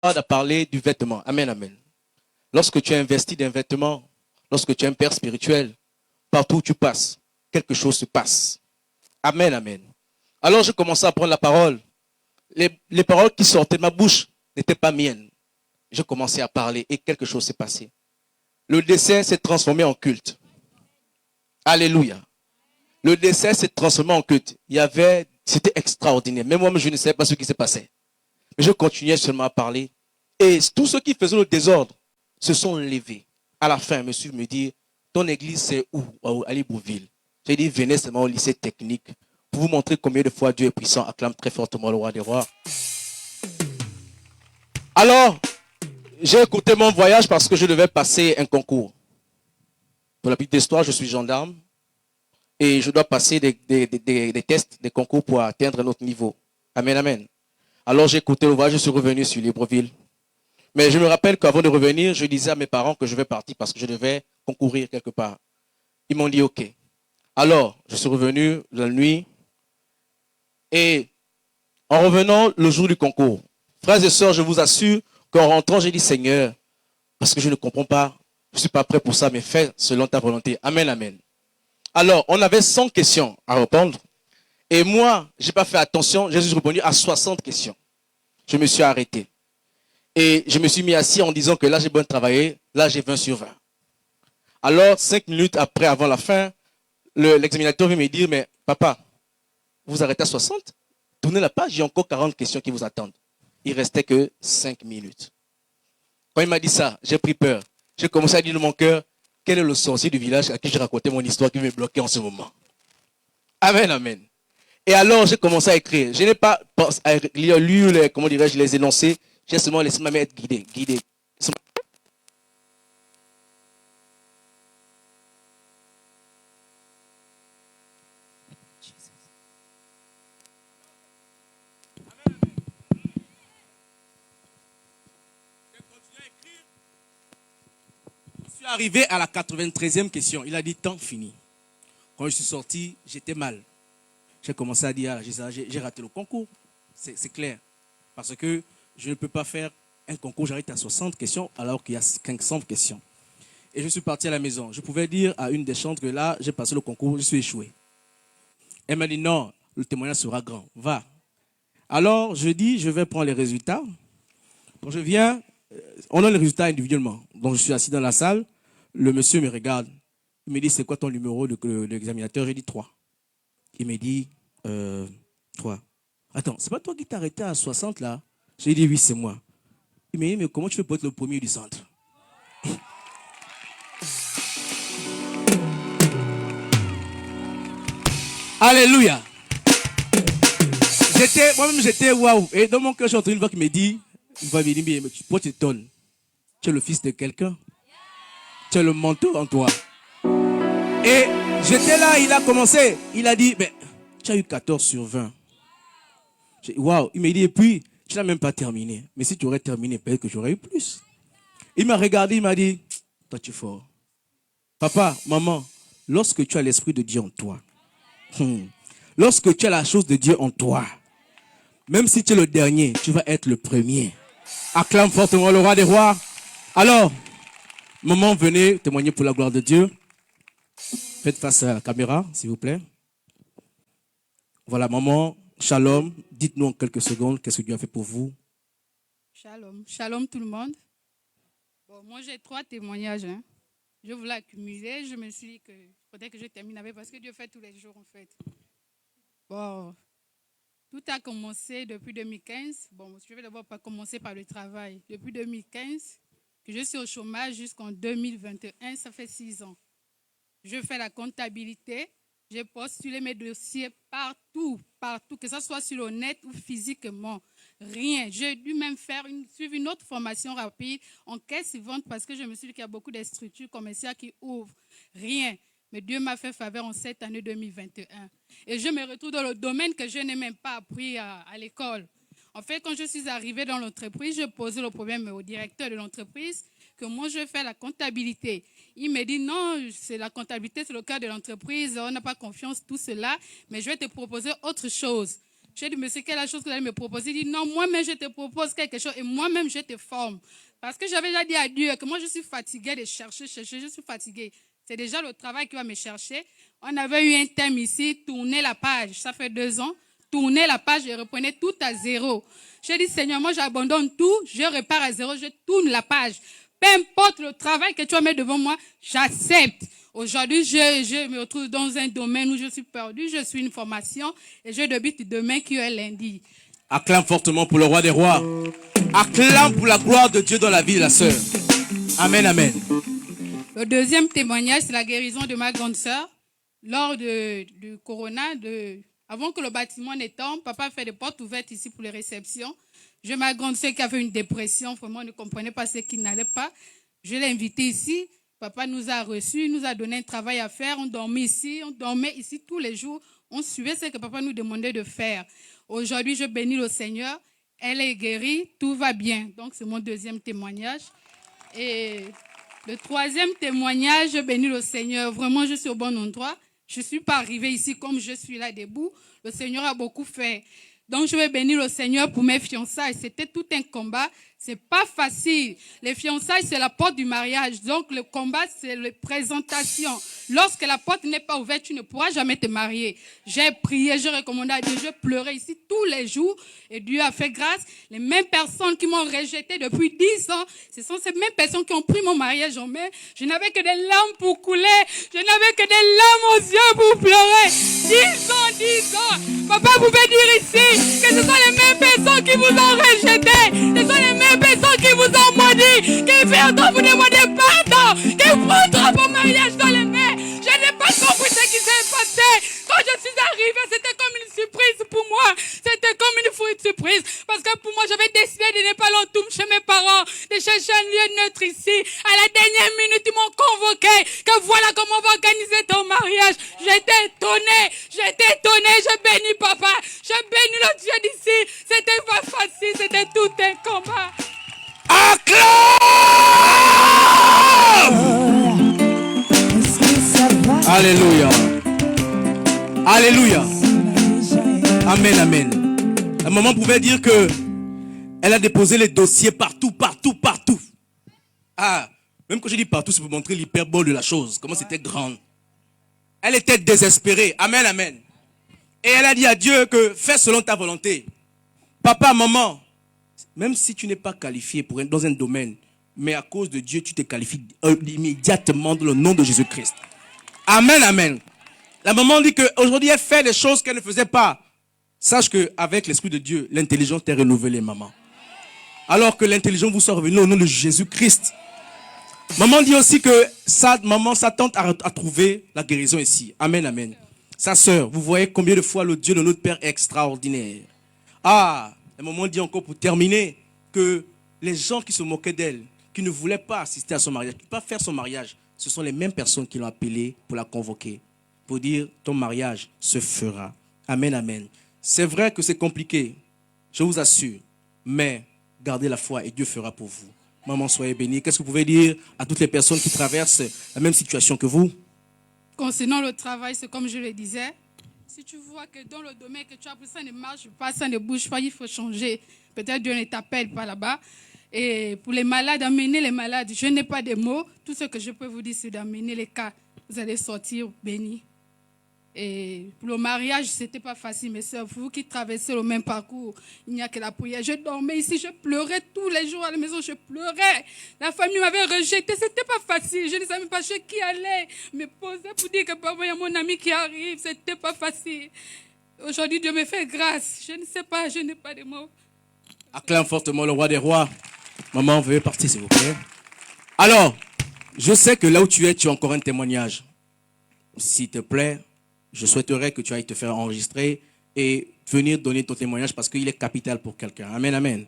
à parler du vêtement. Amen, amen. Lorsque tu es investi d'un vêtement, lorsque tu es un père spirituel, partout où tu passes, quelque chose se passe. Amen, amen. Alors je commençais à prendre la parole. Les paroles qui sortaient de ma bouche n'étaient pas miennes. Je commençais à parler et quelque chose s'est passé. Le dessert s'est transformé en culte. Alléluia. Le dessert s'est transformé en culte. C'était extraordinaire. Même moi, je ne savais pas ce qui s'est passé. Mais je continuais seulement à parler. Et tous ceux qui faisaient le désordre se sont levés. À la fin, monsieur me dit, ton église c'est où? À Libreville. J'ai dit, venez seulement au lycée technique pour vous montrer combien de fois Dieu est puissant. Acclame très fortement le roi des rois. Alors, j'ai écouté mon voyage parce que je devais passer un concours. Pour la petite histoire, je suis gendarme et je dois passer des tests, des concours pour atteindre notre niveau. Amen, amen. Alors j'ai écouté le voyage, je suis revenu sur Libreville. Mais je me rappelle qu'avant de revenir, je disais à mes parents que je vais partir parce que je devais concourir quelque part. Ils m'ont dit OK. Alors, je suis revenu la nuit et en revenant le jour du concours, frères et sœurs, je vous assure qu'en rentrant, j'ai dit Seigneur, parce que je ne comprends pas, je ne suis pas prêt pour ça, mais fais selon ta volonté. Amen, amen. Alors, on avait 100 questions à répondre et moi, je n'ai pas fait attention, j'ai juste répondu à 60 questions. Je me suis arrêté. Et je me suis mis assis en disant que là, j'ai bien travaillé, là, j'ai 20 sur 20. Alors, 5 minutes après, avant la fin, l'examinateur vient me dire, mais papa, vous arrêtez à 60? Tournez la page, j'ai encore 40 questions qui vous attendent. Il restait que 5 minutes. Quand il m'a dit ça, j'ai pris peur. J'ai commencé à dire dans mon cœur, quel est le sorcier du village à qui j'ai raconté mon histoire qui me bloquait en ce moment? Amen, amen. Et alors, j'ai commencé à écrire. Je n'ai pas lu les énoncés. J'ai seulement laissé ma main être guidée. Je suis arrivé à la 93e question. Il a dit, temps fini. Quand je suis sorti, j'étais mal. J'ai commencé à dire, j'ai raté le concours. C'est clair. Parce que je ne peux pas faire un concours, j'arrête à 60 questions alors qu'il y a 500 questions. Et je suis parti à la maison. Je pouvais dire à une des chantres que là, j'ai passé le concours, je suis échoué. Elle m'a dit, non, le témoignage sera grand. Va. Alors, je dis, je vais prendre les résultats. Quand je viens, on a les résultats individuellement. Donc, je suis assis dans la salle. Le monsieur me regarde. Il me dit, c'est quoi ton numéro de l'examinateur? J'ai dit 3. Il me dit, 3. Attends, c'est pas toi qui t'es arrêté à 60 là? J'ai dit, oui, c'est moi. Il me dit, mais comment tu fais pour être le premier du centre? Alléluia. Moi-même, j'étais waouh. Et dans mon cœur, j'ai entendu une voix qui me dit, mais pourquoi tu t'étonnes? Tu es le fils de quelqu'un. Tu es le mentor en toi. Et j'étais là, il a commencé. Il a dit, mais tu as eu 14 sur 20. Waouh. Il m'a dit, et puis, tu n'as même pas terminé. Mais si tu aurais terminé, peut-être que j'aurais eu plus. Il m'a regardé, il m'a dit, toi tu es fort. Papa, maman, lorsque tu as l'esprit de Dieu en toi, lorsque tu as la chose de Dieu en toi, même si tu es le dernier, tu vas être le premier. Acclame fortement le roi des rois. Alors, maman, venez témoigner pour la gloire de Dieu. Faites face à la caméra, s'il vous plaît. Voilà, maman, shalom. Dites-nous en quelques secondes qu'est-ce que Dieu a fait pour vous. Shalom. Shalom tout le monde. Bon, moi j'ai 3 témoignages. Je voulais accumuler. Je me suis dit que peut-être que je termine avec parce que Dieu fait tous les jours en fait. Bon, tout a commencé depuis 2015. Bon, je vais d'abord pas commencer par le travail. Depuis 2015, que je suis au chômage jusqu'en 2021, ça fait 6 ans. Je fais la comptabilité. J'ai postulé mes dossiers partout, que ce soit sur le net ou physiquement. Rien. J'ai dû même suivre une autre formation rapide en caisse et vente parce que je me suis dit qu'il y a beaucoup de structures commerciales qui ouvrent. Rien. Mais Dieu m'a fait faveur en cette année 2021. Et je me retrouve dans le domaine que je n'ai même pas appris à l'école. En fait, quand je suis arrivée dans l'entreprise, je posais le problème au directeur de l'entreprise que moi, je fais la comptabilité. Il me dit, non, c'est la comptabilité, c'est le cas de l'entreprise, on n'a pas confiance, tout cela, mais je vais te proposer autre chose. J'ai dit, mais c'est quelle la chose que vous allez me proposer? Il dit, non, moi-même, je te propose quelque chose et moi-même, je te forme. Parce que j'avais déjà dit à Dieu que moi, je suis fatiguée de chercher, je suis fatiguée. C'est déjà le travail qui va me chercher. On avait eu un thème ici, tourner la page. Ça fait 2 ans. Tourner la page et reprenez tout à zéro. J'ai dit, Seigneur, moi, j'abandonne tout, je repars à zéro, je tourne la page. Peu importe le travail que tu vas mettre devant moi, j'accepte. Aujourd'hui, je me retrouve dans un domaine où je suis perdu, je suis une formation et je débute demain qui est lundi. Acclame fortement pour le roi des rois. Acclame pour la gloire de Dieu dans la vie de la sœur. Amen, amen. Le deuxième témoignage, c'est la guérison de ma grande sœur. Lors du corona, avant que le bâtiment ne tombe, papa a fait des portes ouvertes ici pour les réceptions. J'ai ma grande sœur qui avait une dépression, vraiment ne comprenait pas ce qui n'allait pas. Je l'ai invitée ici. Papa nous a reçus, nous a donné un travail à faire. On dormait ici tous les jours. On suivait ce que papa nous demandait de faire. Aujourd'hui, je bénis le Seigneur. Elle est guérie, tout va bien. Donc, c'est mon deuxième témoignage. Et le troisième témoignage, je bénis le Seigneur. Vraiment, je suis au bon endroit. Je ne suis pas arrivée ici comme je suis là debout. Le Seigneur a beaucoup fait. Donc, je vais bénir le Seigneur pour mes fiançailles. C'était tout un combat. C'est pas facile. Les fiançailles, c'est la porte du mariage. Donc, le combat, c'est la présentation. Lorsque la porte n'est pas ouverte, tu ne pourras jamais te marier. J'ai prié, j'ai recommandé à Dieu, je pleurais ici tous les jours. Et Dieu a fait grâce. Les mêmes personnes qui m'ont rejeté depuis 10 ans, ce sont ces mêmes personnes qui ont pris mon mariage en main. Je n'avais que des larmes pour couler. Je n'avais que des larmes aux yeux pour pleurer. 10 ans. Papa pouvait dire ici que ce sont les mêmes personnes qui vous ont rejeté. Ce sont les mêmes personnes qui vous ont maudit, qui viendront vous demander pardon, qui prendront vos mariages dans les mains. Je n'ai pas compris ce qui s'est passé. Quand je suis arrivée, c'était comme une surprise pour moi. C'était comme une surprise. Parce que pour moi, j'avais décidé de ne pas l'entour chez mes parents, de chercher un lieu neutre ici. À la dernière minute, ils m'ont convoqué, que voilà comment on va organiser ton mariage. J'étais étonnée. Je bénis papa. Je bénis le Dieu d'ici. C'était pas facile, c'était tout un combat. Acclame! Alléluia. Alléluia. Amen, amen. La maman pouvait dire que elle a déposé les dossiers partout. Ah, même quand je dis partout, c'est pour montrer l'hyperbole de la chose, comment c'était grand. Elle était désespérée. Amen, amen. Et elle a dit à Dieu que fais selon ta volonté. Papa, maman, même si tu n'es pas qualifié dans un domaine, mais à cause de Dieu, tu te qualifies immédiatement dans le nom de Jésus-Christ. Amen, amen. La maman dit qu'aujourd'hui, elle fait des choses qu'elle ne faisait pas. Sache qu'avec l'Esprit de Dieu, l'intelligence t'est renouvelée, maman. Alors que l'intelligence vous soit revenue au nom de Jésus-Christ. Maman dit aussi que sa tante a trouvé la guérison ici. Amen, amen. Sa sœur, vous voyez combien de fois le Dieu de notre Père est extraordinaire. Ah, la maman dit encore pour terminer que les gens qui se moquaient d'elle, qui ne voulaient pas assister à son mariage, qui ne voulaient pas faire son mariage, ce sont les mêmes personnes qui l'ont appelée pour la convoquer, pour dire ton mariage se fera. Amen, amen. C'est vrai que c'est compliqué, je vous assure, mais gardez la foi et Dieu fera pour vous. Maman, soyez bénie. Qu'est-ce que vous pouvez dire à toutes les personnes qui traversent la même situation que vous? Concernant le travail, c'est comme je le disais. Si tu vois que dans le domaine que tu as pris, ça ne marche pas, ça ne bouge pas, il faut changer. Peut-être Dieu ne t'appelle pas là-bas. Et pour les malades, amener les malades, je n'ai pas de mots. Tout ce que je peux vous dire, c'est d'amener les cas. Vous allez sortir bénis. Et pour le mariage, ce n'était pas facile, mes soeurs. Vous qui traversez le même parcours, il n'y a que la prière. Je dormais ici, je pleurais tous les jours à la maison, je pleurais. La famille m'avait rejeté, ce n'était pas facile. Je ne savais pas chez qui aller me poser pour dire que papa, il y a mon ami qui arrive. Ce n'était pas facile. Aujourd'hui, Dieu me fait grâce. Je ne sais pas, je n'ai pas de mots. Acclame fortement le roi des rois. Maman, veuillez partir, s'il vous plaît. Alors, je sais que là où tu es, tu as encore un témoignage. S'il te plaît, je souhaiterais que tu ailles te faire enregistrer et venir donner ton témoignage parce qu'il est capital pour quelqu'un. Amen, amen.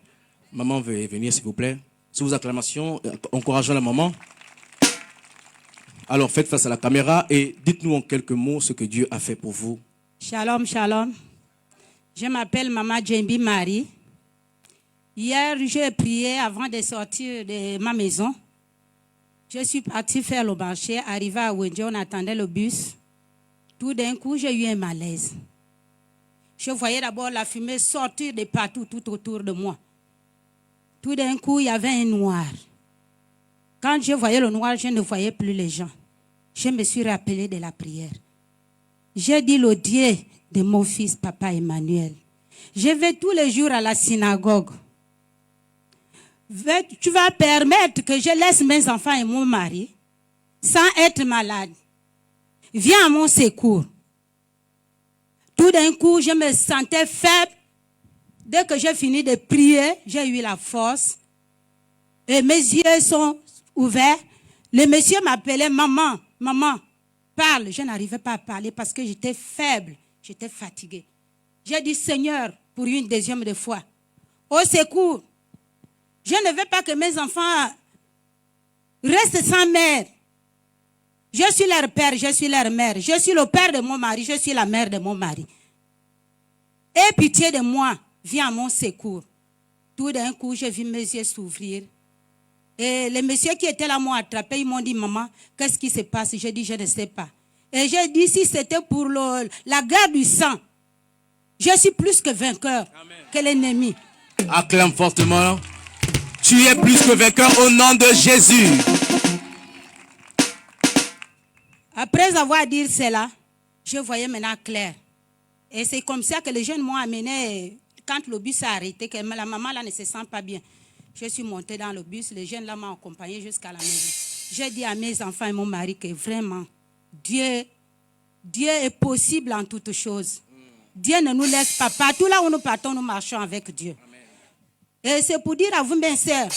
Maman, veuillez venir, s'il vous plaît. Sous vos acclamations, encourageons la maman. Alors, faites face à la caméra et dites-nous en quelques mots ce que Dieu a fait pour vous. Shalom, shalom. Je m'appelle Maman Djembi Marie. Hier, j'ai prié avant de sortir de ma maison. Je suis partie faire le marché. Arrivé à Wendy, on attendait le bus. Tout d'un coup, j'ai eu un malaise. Je voyais d'abord la fumée sortir de partout, tout autour de moi. Tout d'un coup, il y avait un noir. Quand je voyais le noir, je ne voyais plus les gens. Je me suis rappelé de la prière. J'ai dit le Dieu de mon fils, papa Emmanuel. Je vais tous les jours à la synagogue. Tu vas permettre que je laisse mes enfants et mon mari sans être malade. Viens à mon secours. Tout d'un coup, je me sentais faible. Dès que j'ai fini de prier, j'ai eu la force. Et mes yeux sont ouverts. Le monsieur m'appelait maman, maman, parle. Je n'arrivais pas à parler parce que j'étais faible, j'étais fatiguée. J'ai dit Seigneur, pour une deuxième fois, au secours. Je ne veux pas que mes enfants restent sans mère. Je suis leur père, je suis leur mère. Je suis le père de mon mari, je suis la mère de mon mari. Aie pitié de moi, viens à mon secours. Tout d'un coup, j'ai vu mes yeux s'ouvrir. Et les messieurs qui étaient là m'ont attrapé, ils m'ont dit, maman, qu'est-ce qui se passe? J'ai dit, je ne sais pas. Et j'ai dit, si c'était pour la guerre du sang, je suis plus que vainqueur. Amen. Que l'ennemi. Acclame fortement. Tu es plus que vainqueur au nom de Jésus. Après avoir dit cela, je voyais maintenant clair. Et c'est comme ça que les jeunes m'ont amené, quand le bus s'est arrêté, que la maman là ne se sent pas bien. Je suis montée dans le bus, les jeunes là m'ont accompagné jusqu'à la maison. J'ai dit à mes enfants et mon mari que vraiment, Dieu est possible en toutes choses. Dieu ne nous laisse pas. Partout là où nous partons, nous marchons avec Dieu. Amen. Et c'est pour dire à vous, mes sœurs,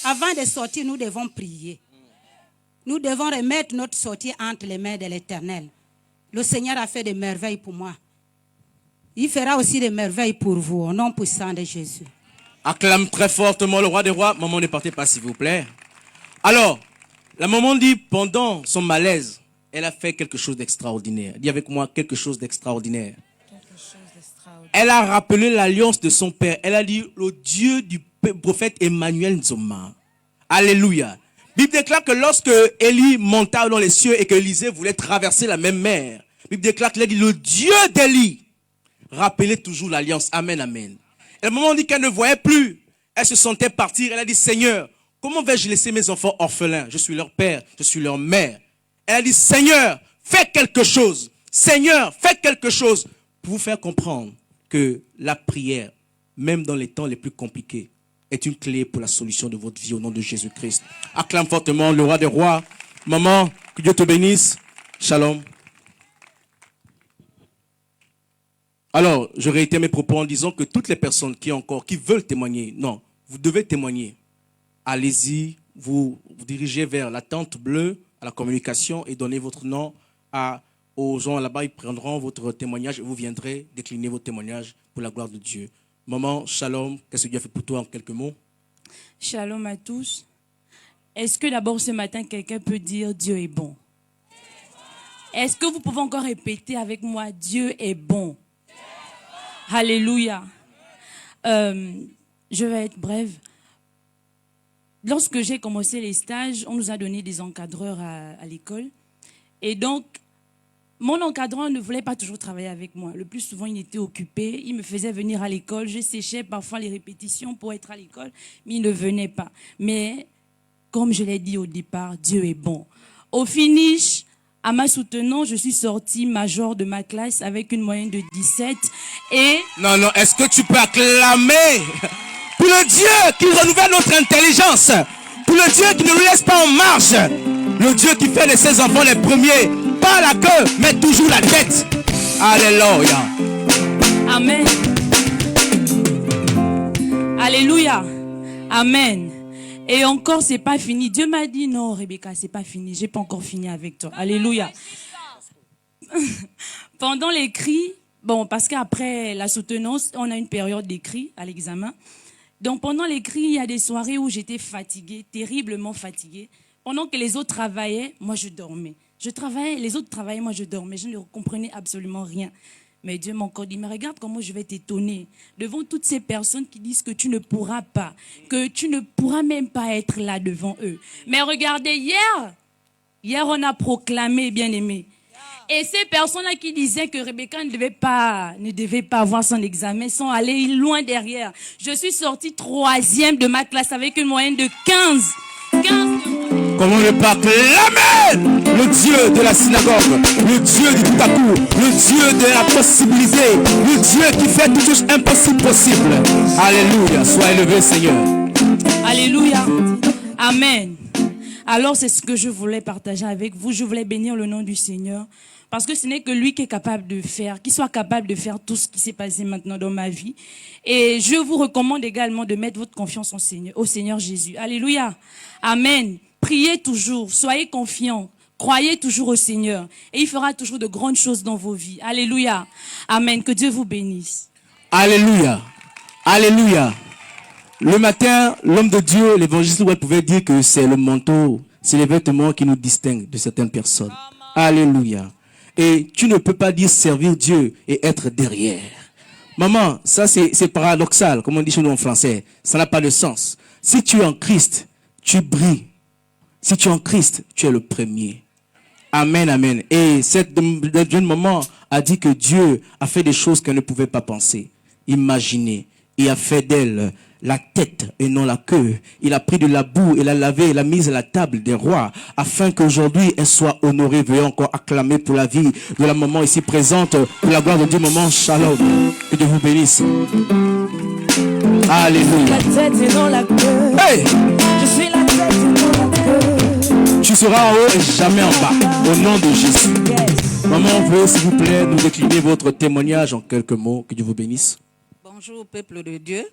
avant de sortir, nous devons prier. Nous devons remettre notre sortie entre les mains de l'Éternel. Le Seigneur a fait des merveilles pour moi. Il fera aussi des merveilles pour vous, au nom puissant de Jésus. Acclame très fortement le roi des rois. Maman, ne partez pas, s'il vous plaît. Alors, la maman dit, pendant son malaise, elle a fait quelque chose d'extraordinaire. Dis avec moi, quelque chose d'extraordinaire. Elle a rappelé l'alliance de son père. Elle a dit, le Dieu du prophète Emmanuel Nzoma. Alléluia. La Bible déclare que lorsque Élie monta dans les cieux et que Élisée voulait traverser la même mer, la Bible déclare qu'il a dit, le Dieu d'Élie rappelait toujours l'alliance. Amen, amen. Et à un moment, on dit qu'elle ne voyait plus. Elle se sentait partir. Elle a dit, Seigneur, comment vais-je laisser mes enfants orphelins? Je suis leur père, je suis leur mère. Elle a dit, Seigneur, fais quelque chose. Seigneur, fais quelque chose pour vous faire comprendre que la prière, même dans les temps les plus compliqués, est une clé pour la solution de votre vie au nom de Jésus-Christ. Acclame fortement le roi des rois. Maman, que Dieu te bénisse. Shalom. Alors, je réitère mes propos en disant que toutes les personnes qui veulent témoigner, non, vous devez témoigner. Allez-y, vous dirigez vers la tente bleue, à la communication et donnez votre nom aux gens là-bas. Ils prendront votre témoignage et vous viendrez décliner votre témoignage pour la gloire de Dieu. Maman, shalom, qu'est-ce que Dieu a fait pour toi en quelques mots? Shalom à tous. Est-ce que d'abord ce matin, quelqu'un peut dire Dieu est bon? Est-ce que vous pouvez encore répéter avec moi Dieu est bon? Alléluia. Je vais être brève. Lorsque j'ai commencé les stages, on nous a donné des encadreurs à l'école. Et donc, mon encadrant ne voulait pas toujours travailler avec moi. Le plus souvent, il était occupé. Il me faisait venir à l'école. Je séchais parfois les répétitions pour être à l'école, mais il ne venait pas. Mais, comme je l'ai dit au départ, Dieu est bon. Au finish, à ma soutenant, je suis sortie major de ma classe avec une moyenne de 17. Et... Non, est-ce que tu peux acclamer pour le Dieu qui renouvelle notre intelligence, pour le Dieu qui ne nous laisse pas en marche, le Dieu qui fait de ses enfants les premiers, pas la queue, mais toujours la tête. Alléluia. Amen. Alléluia. Amen. Et encore, c'est pas fini. Dieu m'a dit, non, Rebecca, c'est pas fini. J'ai pas encore fini avec toi. Alléluia. Pendant les cris, bon, parce qu'après la soutenance, on a une période d'écrit à l'examen. Donc, pendant les cris, il y a des soirées où j'étais fatiguée, terriblement fatiguée. Pendant que les autres travaillaient, moi, je dormais. Je travaillais, les autres travaillaient, moi, je dormais. Je ne comprenais absolument rien. Mais Dieu m'a encore dit, mais regarde comment je vais t'étonner devant toutes ces personnes qui disent que tu ne pourras pas, que tu ne pourras même pas être là devant eux. Mais regardez, hier on a proclamé, bien-aimé. Et ces personnes-là qui disaient que Rebecca ne devait pas avoir son examen sont allées loin derrière. Je suis sortie 3e de ma classe avec une moyenne de 15. Comment ne pas clamer le Dieu de la synagogue, le Dieu du tout à coup, le Dieu de la possibilité, le Dieu qui fait toujours impossible possible. Alléluia, sois élevé Seigneur. Alléluia. Amen. Alors c'est ce que je voulais partager avec vous. Je voulais bénir le nom du Seigneur. Parce que ce n'est que lui qui est capable de faire, qui soit capable de faire tout ce qui s'est passé maintenant dans ma vie. Et je vous recommande également de mettre votre confiance au Seigneur Jésus. Alléluia. Amen. Priez toujours, soyez confiants, croyez toujours au Seigneur. Et il fera toujours de grandes choses dans vos vies. Alléluia. Amen. Que Dieu vous bénisse. Alléluia. Alléluia. Le matin, l'homme de Dieu, l'évangéliste, pouvait dire que c'est le manteau, c'est les vêtements qui nous distinguent de certaines personnes. Alléluia. Et tu ne peux pas dire servir Dieu et être derrière. Maman, ça c'est paradoxal, comme on dit chez nous en français. Ça n'a pas de sens. Si tu es en Christ, tu brilles. Si tu es en Christ, tu es le premier. Amen, amen. Et cette jeune maman a dit que Dieu a fait des choses qu'elle ne pouvait pas penser, imaginer. Il a fait d'elle la tête et non la queue. Il a pris de la boue et l'a lavée et l'a mise à la table des rois afin qu'aujourd'hui elle soit honorée. Veuillez encore acclamer pour la vie de la maman ici présente, pour la gloire de Dieu. Maman, shalom. Que Dieu vous bénisse. Alléluia. La tête et non la queue. Hey! Je suis la tête et non la queue. Tu seras en haut et jamais en bas. Au nom de Jésus. Yes. Maman, veuillez s'il vous plaît nous décliner votre témoignage en quelques mots. Que Dieu vous bénisse. Bonjour peuple de Dieu.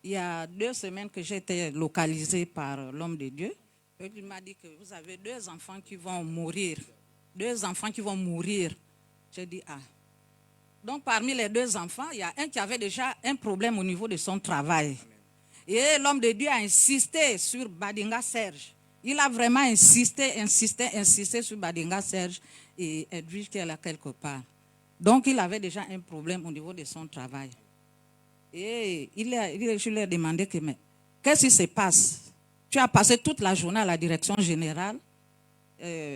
Il y a 2 semaines que j'ai été localisée par l'homme de Dieu. Il m'a dit que vous avez 2 enfants qui vont mourir. 2 enfants qui vont mourir. J'ai dit, ah. Donc parmi les 2 enfants, il y a un qui avait déjà un problème au niveau de son travail. Et l'homme de Dieu a insisté sur Badinga Serge. Il a vraiment insisté sur Badinga Serge et Edwige qui est là quelque part. Donc il avait déjà un problème au niveau de son travail. Et je lui ai demandé que, mais qu'est-ce qui se passe? Tu as passé toute la journée à la direction générale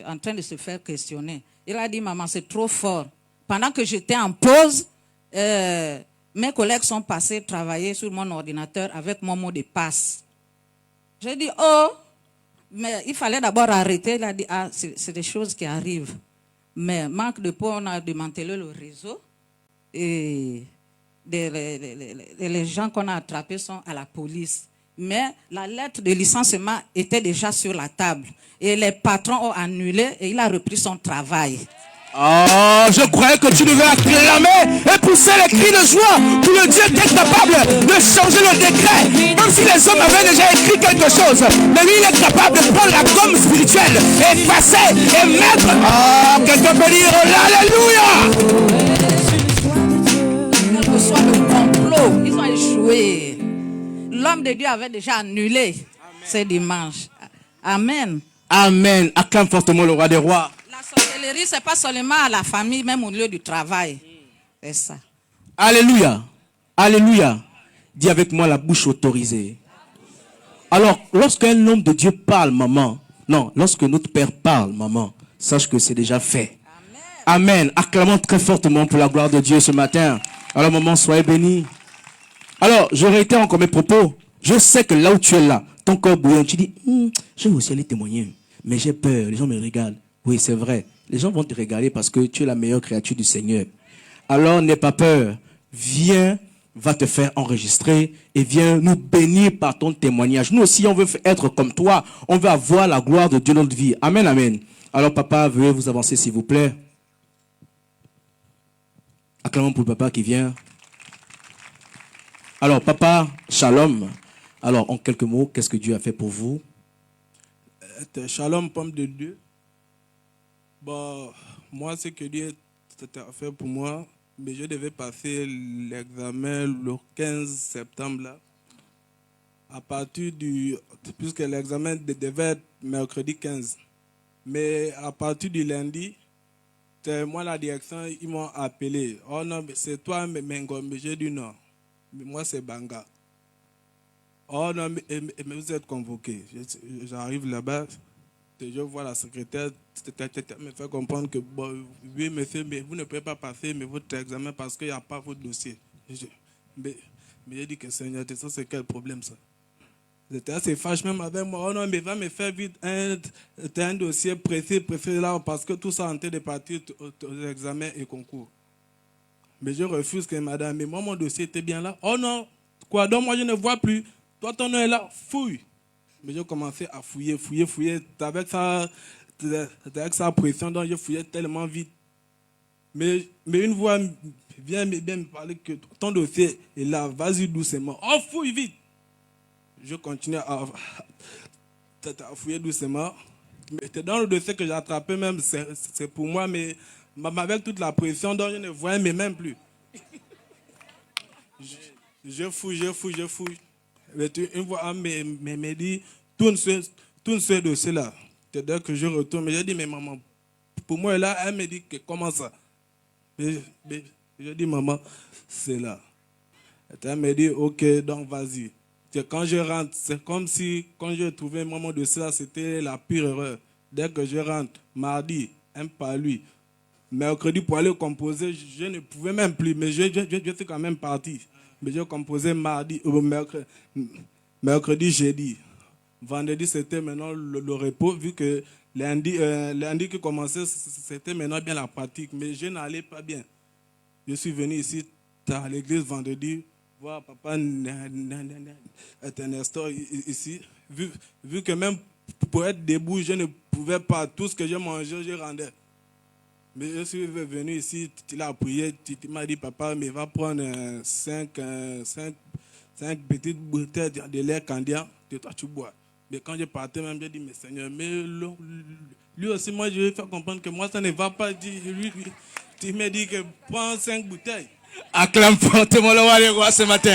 en train de se faire questionner. Il a dit, maman, c'est trop fort. Pendant que j'étais en pause, mes collègues sont passés travailler sur mon ordinateur avec mon mot de passe. J'ai dit, oh, mais il fallait d'abord arrêter. Il a dit, ah, c'est des choses qui arrivent. Mais manque de peau, on a démantelé le réseau et les gens qu'on a attrapés sont à la police. Mais la lettre de licenciement était déjà sur la table. Et les patrons ont annulé et il a repris son travail. Oh, je croyais que tu devais acclamer et pousser les cris de joie pour le Dieu qui est capable de changer le décret. Comme si les hommes avaient déjà écrit quelque chose. Mais lui, il est capable de prendre la gomme spirituelle et passer et mettre. Oh, quelqu'un peut dire Alléluia. Quel que soit le complot, ils ont échoué. L'homme de Dieu avait déjà annulé ce dimanche. Amen. Amen. Acclame fortement le roi des rois. La sorcellerie, ce n'est pas seulement à la famille, même au lieu du travail. C'est ça. Alléluia. Alléluia. Dis avec moi la bouche autorisée. Alors, lorsqu'un homme de Dieu parle, maman, non, lorsque notre Père parle, maman, sache que c'est déjà fait. Amen. Amen. Acclamons très fortement pour la gloire de Dieu ce matin. Alors, maman, soyez bénie. Alors, je réitère encore mes propos. Je sais que là où tu es là, ton corps bouillant, tu dis, je vais aussi aller témoigner. Mais j'ai peur, les gens me regardent. Oui, c'est vrai. Les gens vont te regarder parce que tu es la meilleure créature du Seigneur. Alors, n'aie pas peur. Viens, va te faire enregistrer et viens nous bénir par ton témoignage. Nous aussi, on veut être comme toi. On veut avoir la gloire de Dieu dans notre vie. Amen, amen. Alors, papa, veuillez vous avancer, s'il vous plaît. Acclamons pour le papa qui vient. Alors, papa, shalom. Alors, en quelques mots, qu'est-ce que Dieu a fait pour vous? Shalom, pomme de Dieu. Bon, moi, ce que Dieu a fait pour moi, mais je devais passer l'examen le 15 septembre. Là, à partir puisque l'examen devait être mercredi 15. Mais à partir du lundi, moi, la direction, ils m'ont appelé. Oh non, c'est toi, Mengo. Mais j'ai dit non. Mais moi, c'est Banga. Oh non, mais vous êtes convoqué. J'arrive là-bas. Je vois la secrétaire me fait comprendre que, bon, oui, monsieur, mais vous ne pouvez pas passer mais votre examen parce qu'il n'y a pas votre dossier. Mais j'ai dit que Seigneur, ça c'est quel problème ça? J'étais assez fâché même avec moi. Oh non, mais va me faire vite un dossier précis là parce que tout ça en train de partir aux examens et concours. Mais je refuse que madame, mais moi mon dossier était bien là. Oh non, quoi donc moi je ne vois plus. Toi ton nom est là, fouille. Mais je commençais à fouiller. Avec sa pression, donc je fouillais tellement vite. Mais une voix vient me parler que ton dossier est là, vas-y doucement. Oh, fouille vite. Je continue à fouiller doucement. Mais dans le dossier que j'ai attrapé même, c'est pour moi, mais avec toute la pression, donc je ne voyais même plus. Je fouille. Mais une voix me dit, tourne ce dossier-là. C'est-à-dire que je retourne. Mais j'ai dit, mais maman, pour moi, là, elle me dit que comment ça? Mais je dis, maman, c'est là. Et elle me dit, ok, donc vas-y. Quand je rentre, c'est comme si, quand je trouvais mon dossier là, c'était la pire erreur. Dès que je rentre, mardi, pas lui. Mercredi, pour aller composer, je ne pouvais même plus, mais je suis quand même parti. Mais je composais mardi, mercredi, jeudi. Vendredi, c'était maintenant le repos, vu que lundi qui commençait, c'était maintenant bien la pratique. Mais je n'allais pas bien. Je suis venu ici à l'église vendredi, voir papa Nestor ici. Vu que même pour être debout, je ne pouvais pas. Tout ce que je mangeais, je rendais. Mais je suis venu ici, il a prié, il m'a dit, papa, mais va prendre 5 petites bouteilles de lait candidat, et toi tu bois. Mais quand je partais, même, j'ai dit, mais Seigneur, mais lui aussi, moi, je vais faire comprendre que moi, ça ne va pas. Il m'a dit que prends 5 bouteilles. Acclame fortement le roi des rois ce matin.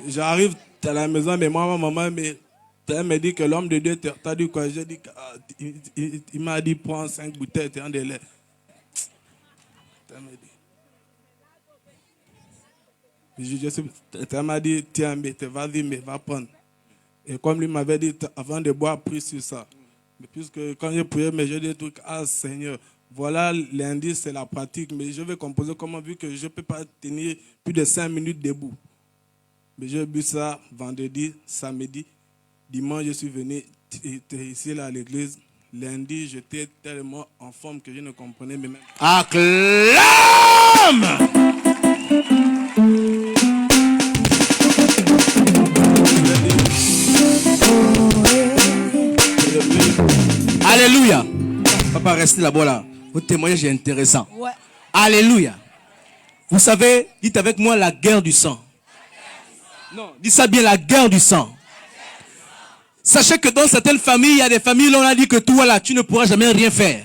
J'arrive à la maison, mais moi, ma maman, elle me dit que l'homme de Dieu t'a dit quoi? J'ai dit il m'a dit prends 5 bouteilles de lait. Elle m'a dit tiens, mais vas-y, mais va prendre. Et comme lui m'avait dit avant de boire, pris sur ça. Mais puisque quand je priais, mais je dis tout, ah Seigneur, voilà l'indice, c'est la pratique, mais je vais composer comment, vu que je ne peux pas tenir plus de 5 minutes debout. Mais j'ai bu ça vendredi, samedi, dimanche, je suis venu ici là, à l'église. Lundi, j'étais tellement en forme que je ne comprenais même pas. Acclame! Alléluia. Papa, restez là-bas là. Votre témoignage est intéressant. Ouais. Alléluia. Vous savez, dites avec moi la guerre du sang. Non, dites ça bien, la guerre du sang. Sachez que dans certaines familles, il y a des familles où on a dit que toi là, tu ne pourras jamais rien faire.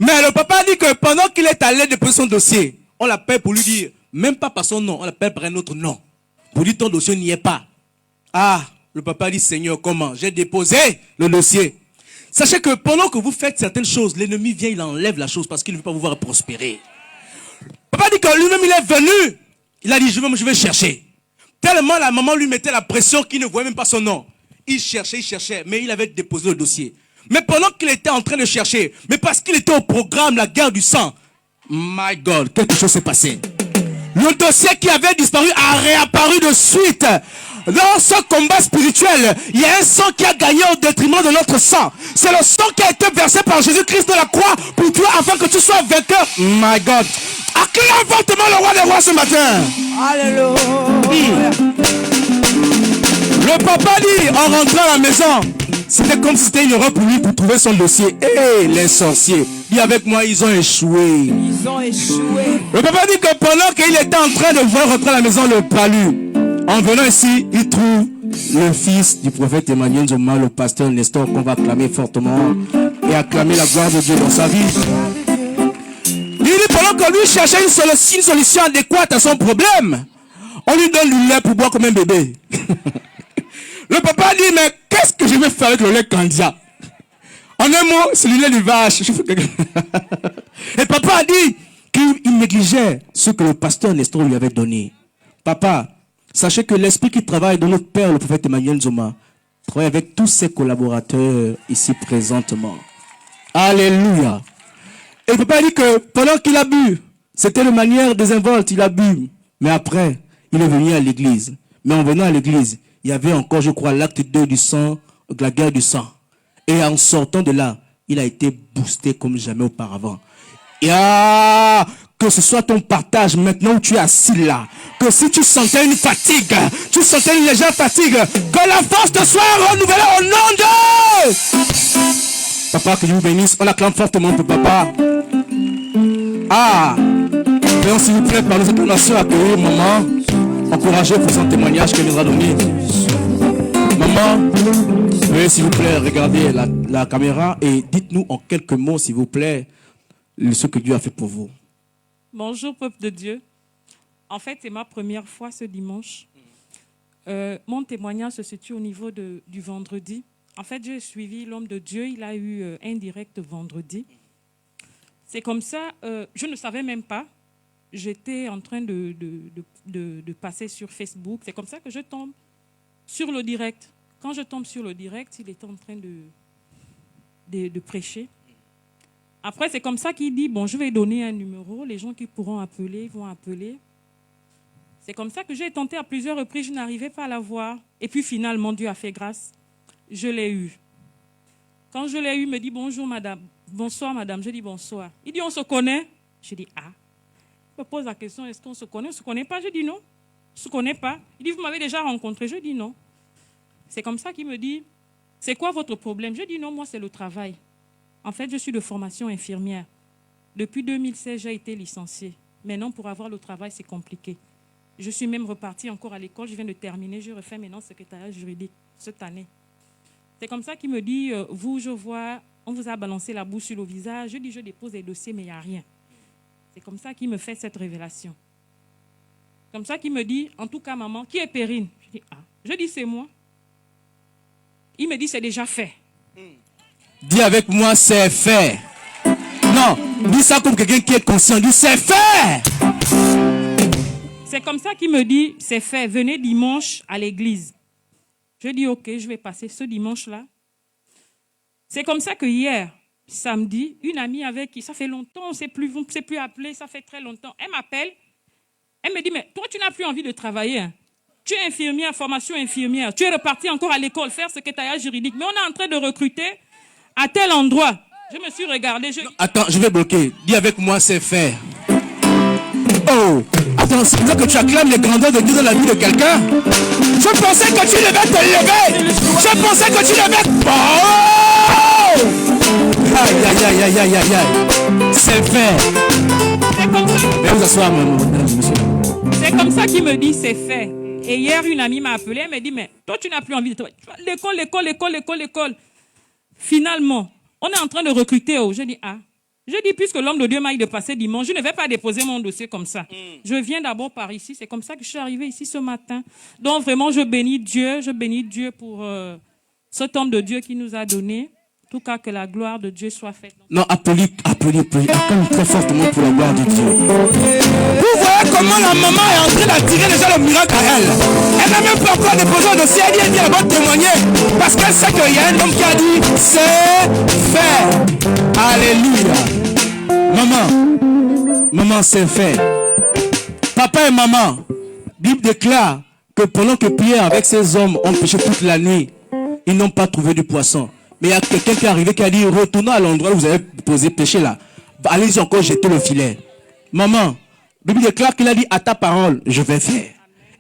Mais le papa a dit que pendant qu'il est allé déposer son dossier, on l'appelle pour lui dire, même pas par son nom, on l'appelle par un autre nom. Pour dire ton dossier n'y est pas. Ah, le papa dit, Seigneur, comment? J'ai déposé le dossier. Sachez que pendant que vous faites certaines choses, l'ennemi vient, il enlève la chose parce qu'il ne veut pas vous voir prospérer. Le papa dit que lui-même, il est venu. Il a dit, je vais chercher. Tellement la maman lui mettait la pression qu'il ne voyait même pas son nom. Il cherchait, mais il avait déposé le dossier. Mais pendant qu'il était en train de chercher, mais parce qu'il était au programme, la guerre du sang, my God, quelque chose s'est passé. Le dossier qui avait disparu a réapparu de suite. Dans ce combat spirituel, il y a un sang qui a gagné au détriment de notre sang. C'est le sang qui a été versé par Jésus-Christ de la croix pour toi afin que tu sois vainqueur. My God. Acclame fortement le roi des rois ce matin. Alléluia. Le papa dit, en rentrant à la maison, c'était comme si c'était une erreur pour lui pour trouver son dossier. Et les sorciers, dis avec moi, ils ont échoué. Ils ont échoué. Le papa dit que pendant qu'il était en train de voir rentrer à la maison le palu, en venant ici, il trouve le fils du prophète Emmanuel Zoma, le pasteur Nestor, qu'on va acclamer fortement et acclamer la gloire de Dieu dans sa vie. Il dit pendant que lui cherchait une solution adéquate à son problème, on lui donne du lait pour boire comme un bébé. Le papa dit, mais qu'est-ce que je vais faire avec le lait candidat? En un mot, c'est le lait de vache. Et papa a dit qu'il négligeait ce que le pasteur Nestor lui avait donné. Papa, Sachez que l'esprit qui travaille dans notre Père, le prophète Emmanuel Zoma, travaille avec tous ses collaborateurs ici présentement. Alléluia. Et le papa dit que pendant qu'il a bu, c'était de manière désinvolte, il a bu. Mais après, il est venu à l'église. Mais en venant à l'église, il y avait encore, je crois, l'acte 2 du sang, de la guerre du sang. Et en sortant de là, il a été boosté comme jamais auparavant. Et que ce soit ton partage maintenant où tu es assis là, que si tu sentais une fatigue, tu sentais une légère fatigue, que la force te soit renouvelée au nom de... Papa, que Dieu vous bénisse. On acclame fortement pour papa. Veuillez s'il vous plaît par nos acclamations accueillir maman, encourager pour son témoignage qu'elle nous a donné. Maman, veuillez s'il vous plaît regarder la caméra et dites-nous en quelques mots s'il vous plaît ce que Dieu a fait pour vous. Bonjour peuple de Dieu. En fait, c'est ma première fois ce dimanche. Mon témoignage se situe au niveau du vendredi. En fait, j'ai suivi l'homme de Dieu. Il a eu un direct vendredi. C'est comme ça, je ne savais même pas. J'étais en train de passer sur Facebook. C'est comme ça que je tombe sur le direct. Quand je tombe sur le direct, il était en train de prêcher. Après, c'est comme ça qu'il dit, bon, je vais donner un numéro. Les gens qui pourront appeler vont appeler. C'est comme ça que j'ai tenté à plusieurs reprises. Je n'arrivais pas à la voir. Et puis finalement, Dieu a fait grâce. Je l'ai eu. Quand je l'ai eu, il me dit, bonjour madame. Bonsoir madame. Je dis bonsoir. Il dit, on se connaît? Je dis, ah. Il me pose la question, est-ce qu'on se connaît? On ne se connaît pas? Je dis non. On ne se connaît pas. Il dit, vous m'avez déjà rencontré? Je dis non. C'est comme ça qu'il me dit, c'est quoi votre problème? Je dis non, moi c'est le travail. En fait, je suis de formation infirmière. Depuis 2016, j'ai été licenciée. Maintenant, pour avoir le travail, c'est compliqué. Je suis même repartie encore à l'école. Je viens de terminer. Je refais maintenant le secrétariat juridique cette année. C'est comme ça qu'il me dit, vous, je vois, on vous a balancé la bouche sur le visage. Je dis, je dépose les dossiers, mais il n'y a rien. C'est comme ça qu'il me fait cette révélation. Comme ça qu'il me dit, en tout cas, maman, qui est Perrine? Je dis, ah. Je dis, c'est moi. Il me dit, c'est déjà fait. Dis avec moi, c'est fait. Non, dis ça comme quelqu'un qui est conscient. Dis, c'est fait. C'est comme ça qu'il me dit, c'est fait. Venez dimanche à l'église. Je dis, ok, je vais passer ce dimanche-là. C'est comme ça que hier, samedi, une amie avec qui, ça fait longtemps, on ne s'est plus appelé, ça fait très longtemps. Elle m'appelle, elle me dit, mais toi, tu n'as plus envie de travailler. Hein. Tu es infirmière, formation infirmière. Tu es reparti encore à l'école faire secrétariat juridique. Mais on est en train de recruter à tel endroit. Je me suis regardée. Attends, je vais bloquer. Dis avec moi, c'est fait. Oh, attends, c'est là que tu acclames les grandeurs de Dieu dans la vie de quelqu'un. Je pensais que tu devais te lever. Je pensais que tu devais... Oh! Aïe, aïe, aïe, aïe, aïe, aïe, aïe. C'est fait. C'est comme ça. Veuillez vous asseoir, monsieur. C'est comme ça qu'il me dit, c'est fait. Et hier, une amie m'a appelé, elle m'a dit, mais toi, tu n'as plus envie de travailler. L'école. Finalement, on est en train de recruter. Je dis, ah. Je dis, puisque l'homme de Dieu m'a dit de passer dimanche, je ne vais pas déposer mon dossier comme ça. Je viens d'abord par ici. C'est comme ça que je suis arrivée ici ce matin. Donc, vraiment, je bénis Dieu pour cet homme de Dieu qui nous a donné. En tout cas, que la gloire de Dieu soit faite. Non, applaudis. Acclame très fortement pour la gloire de Dieu. Vous voyez comment la maman est en train d'attirer déjà le miracle à elle. Elle n'a même pas encore déposé le dossier. Elle dit, elle va témoigner. Parce qu'elle sait qu'il y a un homme qui a dit, c'est fait. Alléluia. Maman, c'est fait. Papa et maman, Bible déclare que pendant que Pierre avec ses hommes ont pêché toute la nuit, ils n'ont pas trouvé du poisson. Mais il y a quelqu'un qui est arrivé qui a dit, retournons à l'endroit où vous avez posé péché là. Allez-y encore jeter le filet. Maman, Bible déclare qu'il a dit, à ta parole, je vais faire.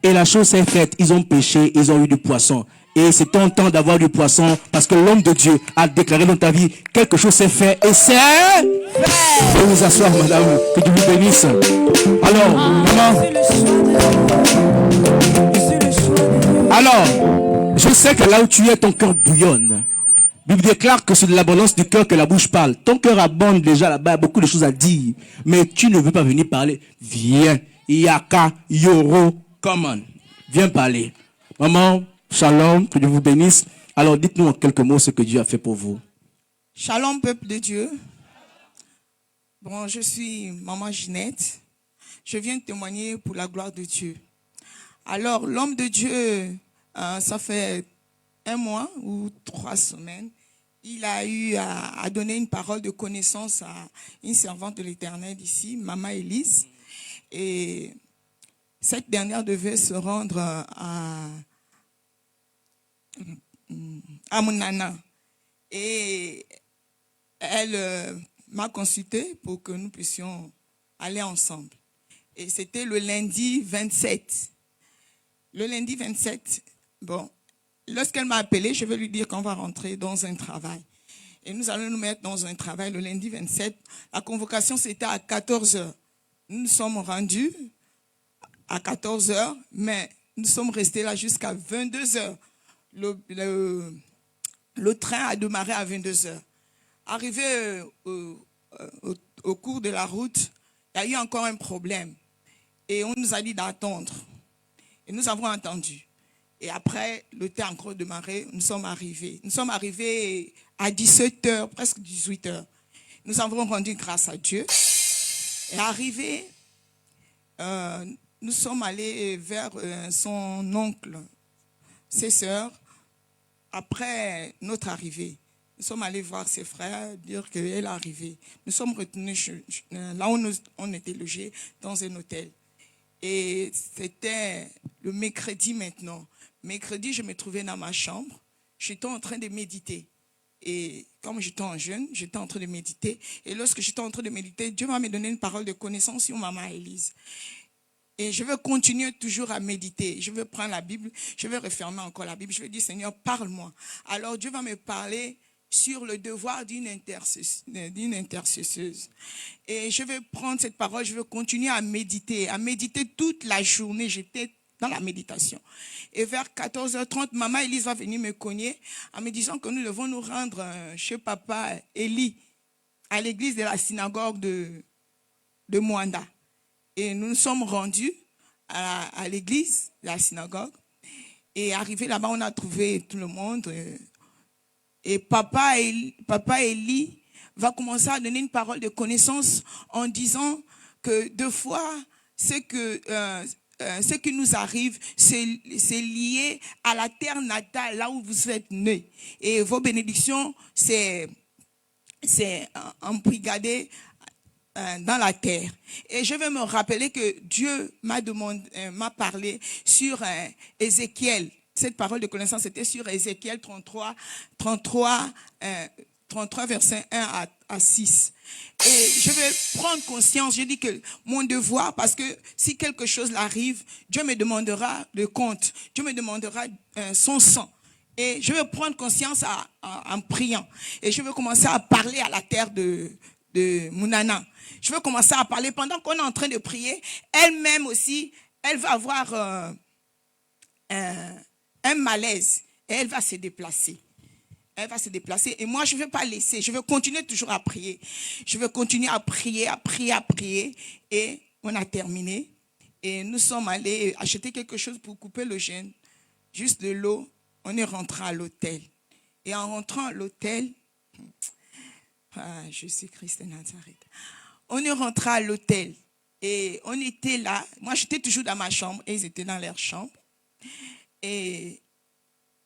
Et la chose s'est faite. Ils ont pêché, ils ont eu du poisson. Et c'est ton temps d'avoir du poisson parce que l'homme de Dieu a déclaré dans ta vie, quelque chose s'est fait et c'est fait. Veuillez vous asseoir, madame, que Dieu vous bénisse. Alors, maman. Alors, je sais que là où tu es, ton cœur bouillonne. Bible déclare que c'est de l'abondance du cœur que la bouche parle. Ton cœur abonde déjà là-bas, il y a beaucoup de choses à dire. Mais tu ne veux pas venir parler. Viens, Yaka, Yoro, come on. Viens parler. Maman, shalom, que Dieu vous bénisse. Alors dites-nous en quelques mots ce que Dieu a fait pour vous. Shalom, peuple de Dieu. Bon, je suis maman Ginette. Je viens témoigner pour la gloire de Dieu. Alors, l'homme de Dieu, ça fait 1 mois ou 3 semaines, il a eu à donner une parole de connaissance à une servante de l'Éternel ici, Maman Élise. Et cette dernière devait se rendre à Mounana. Et elle m'a consulté pour que nous puissions aller ensemble. Et c'était le lundi 27. Le lundi 27, bon, lorsqu'elle m'a appelé, je vais lui dire qu'on va rentrer dans un travail. Et nous allons nous mettre dans un travail le lundi 27. La convocation, c'était à 14h. Nous nous sommes rendus à 14h, mais nous sommes restés là jusqu'à 22h. Le train a démarré à 22h. Arrivé au cours de la route, il y a eu encore un problème. Et on nous a dit d'attendre. Et nous avons attendu. Et après, le temps a encore démarré, nous sommes arrivés. Nous sommes arrivés à 17h, presque 18h. Nous avons rendu grâce à Dieu. Et arrivés, nous sommes allés vers son oncle, ses sœurs, après notre arrivée. Nous sommes allés voir ses frères, dire qu'elle est arrivée. Nous sommes retournés là où on était logés, dans un hôtel. Et c'était le mercredi maintenant. Mercredi, je me trouvais dans ma chambre. J'étais en train de méditer. Et comme j'étais en jeûne, j'étais en train de méditer. Et lorsque j'étais en train de méditer, Dieu m'a donné une parole de connaissance sur Maman Élise. Et je vais continuer toujours à méditer. Je vais prendre la Bible, je vais refermer encore la Bible. Je vais dire, Seigneur, parle-moi. Alors Dieu va me parler sur le devoir d'une intercesseuse. Et je vais prendre cette parole, je vais continuer à méditer toute la journée. J'étais dans la méditation. Et vers 14h30, Maman Élise va venir me cogner en me disant que nous devons nous rendre chez Papa Élie, à l'église de la synagogue de Mwanda. Et nous nous sommes rendus à l'église de la synagogue. Et arrivé là-bas, on a trouvé tout le monde. Et Papa Élie va commencer à donner une parole de connaissance en disant que deux fois, ce qui nous arrive, c'est lié à la terre natale, là où vous êtes nés. Et vos bénédictions, c'est embrigadé dans la terre. Et je vais me rappeler que Dieu m'a parlé sur Ézéchiel. Cette parole de connaissance était sur Ézéchiel 33, versets 1 à 6. Et je vais prendre conscience, je dis que mon devoir, parce que si quelque chose arrive, Dieu me demandera le compte, Dieu me demandera son sang. Et je vais prendre conscience en priant. Et je vais commencer à parler à la terre de Mounana. Je vais commencer à parler pendant qu'on est en train de prier. Elle-même aussi, elle va avoir un malaise et elle va se déplacer. Elle va se déplacer et moi je ne vais pas laisser, je vais continuer toujours à prier. Je vais continuer à prier et on a terminé. Et nous sommes allés acheter quelque chose pour couper le jeûne, juste de l'eau. On est rentré à l'hôtel. Et en rentrant à l'hôtel, je suis Christ de Nazareth. On est rentré à l'hôtel et on était là. Moi j'étais toujours dans ma chambre et ils étaient dans leur chambre. Et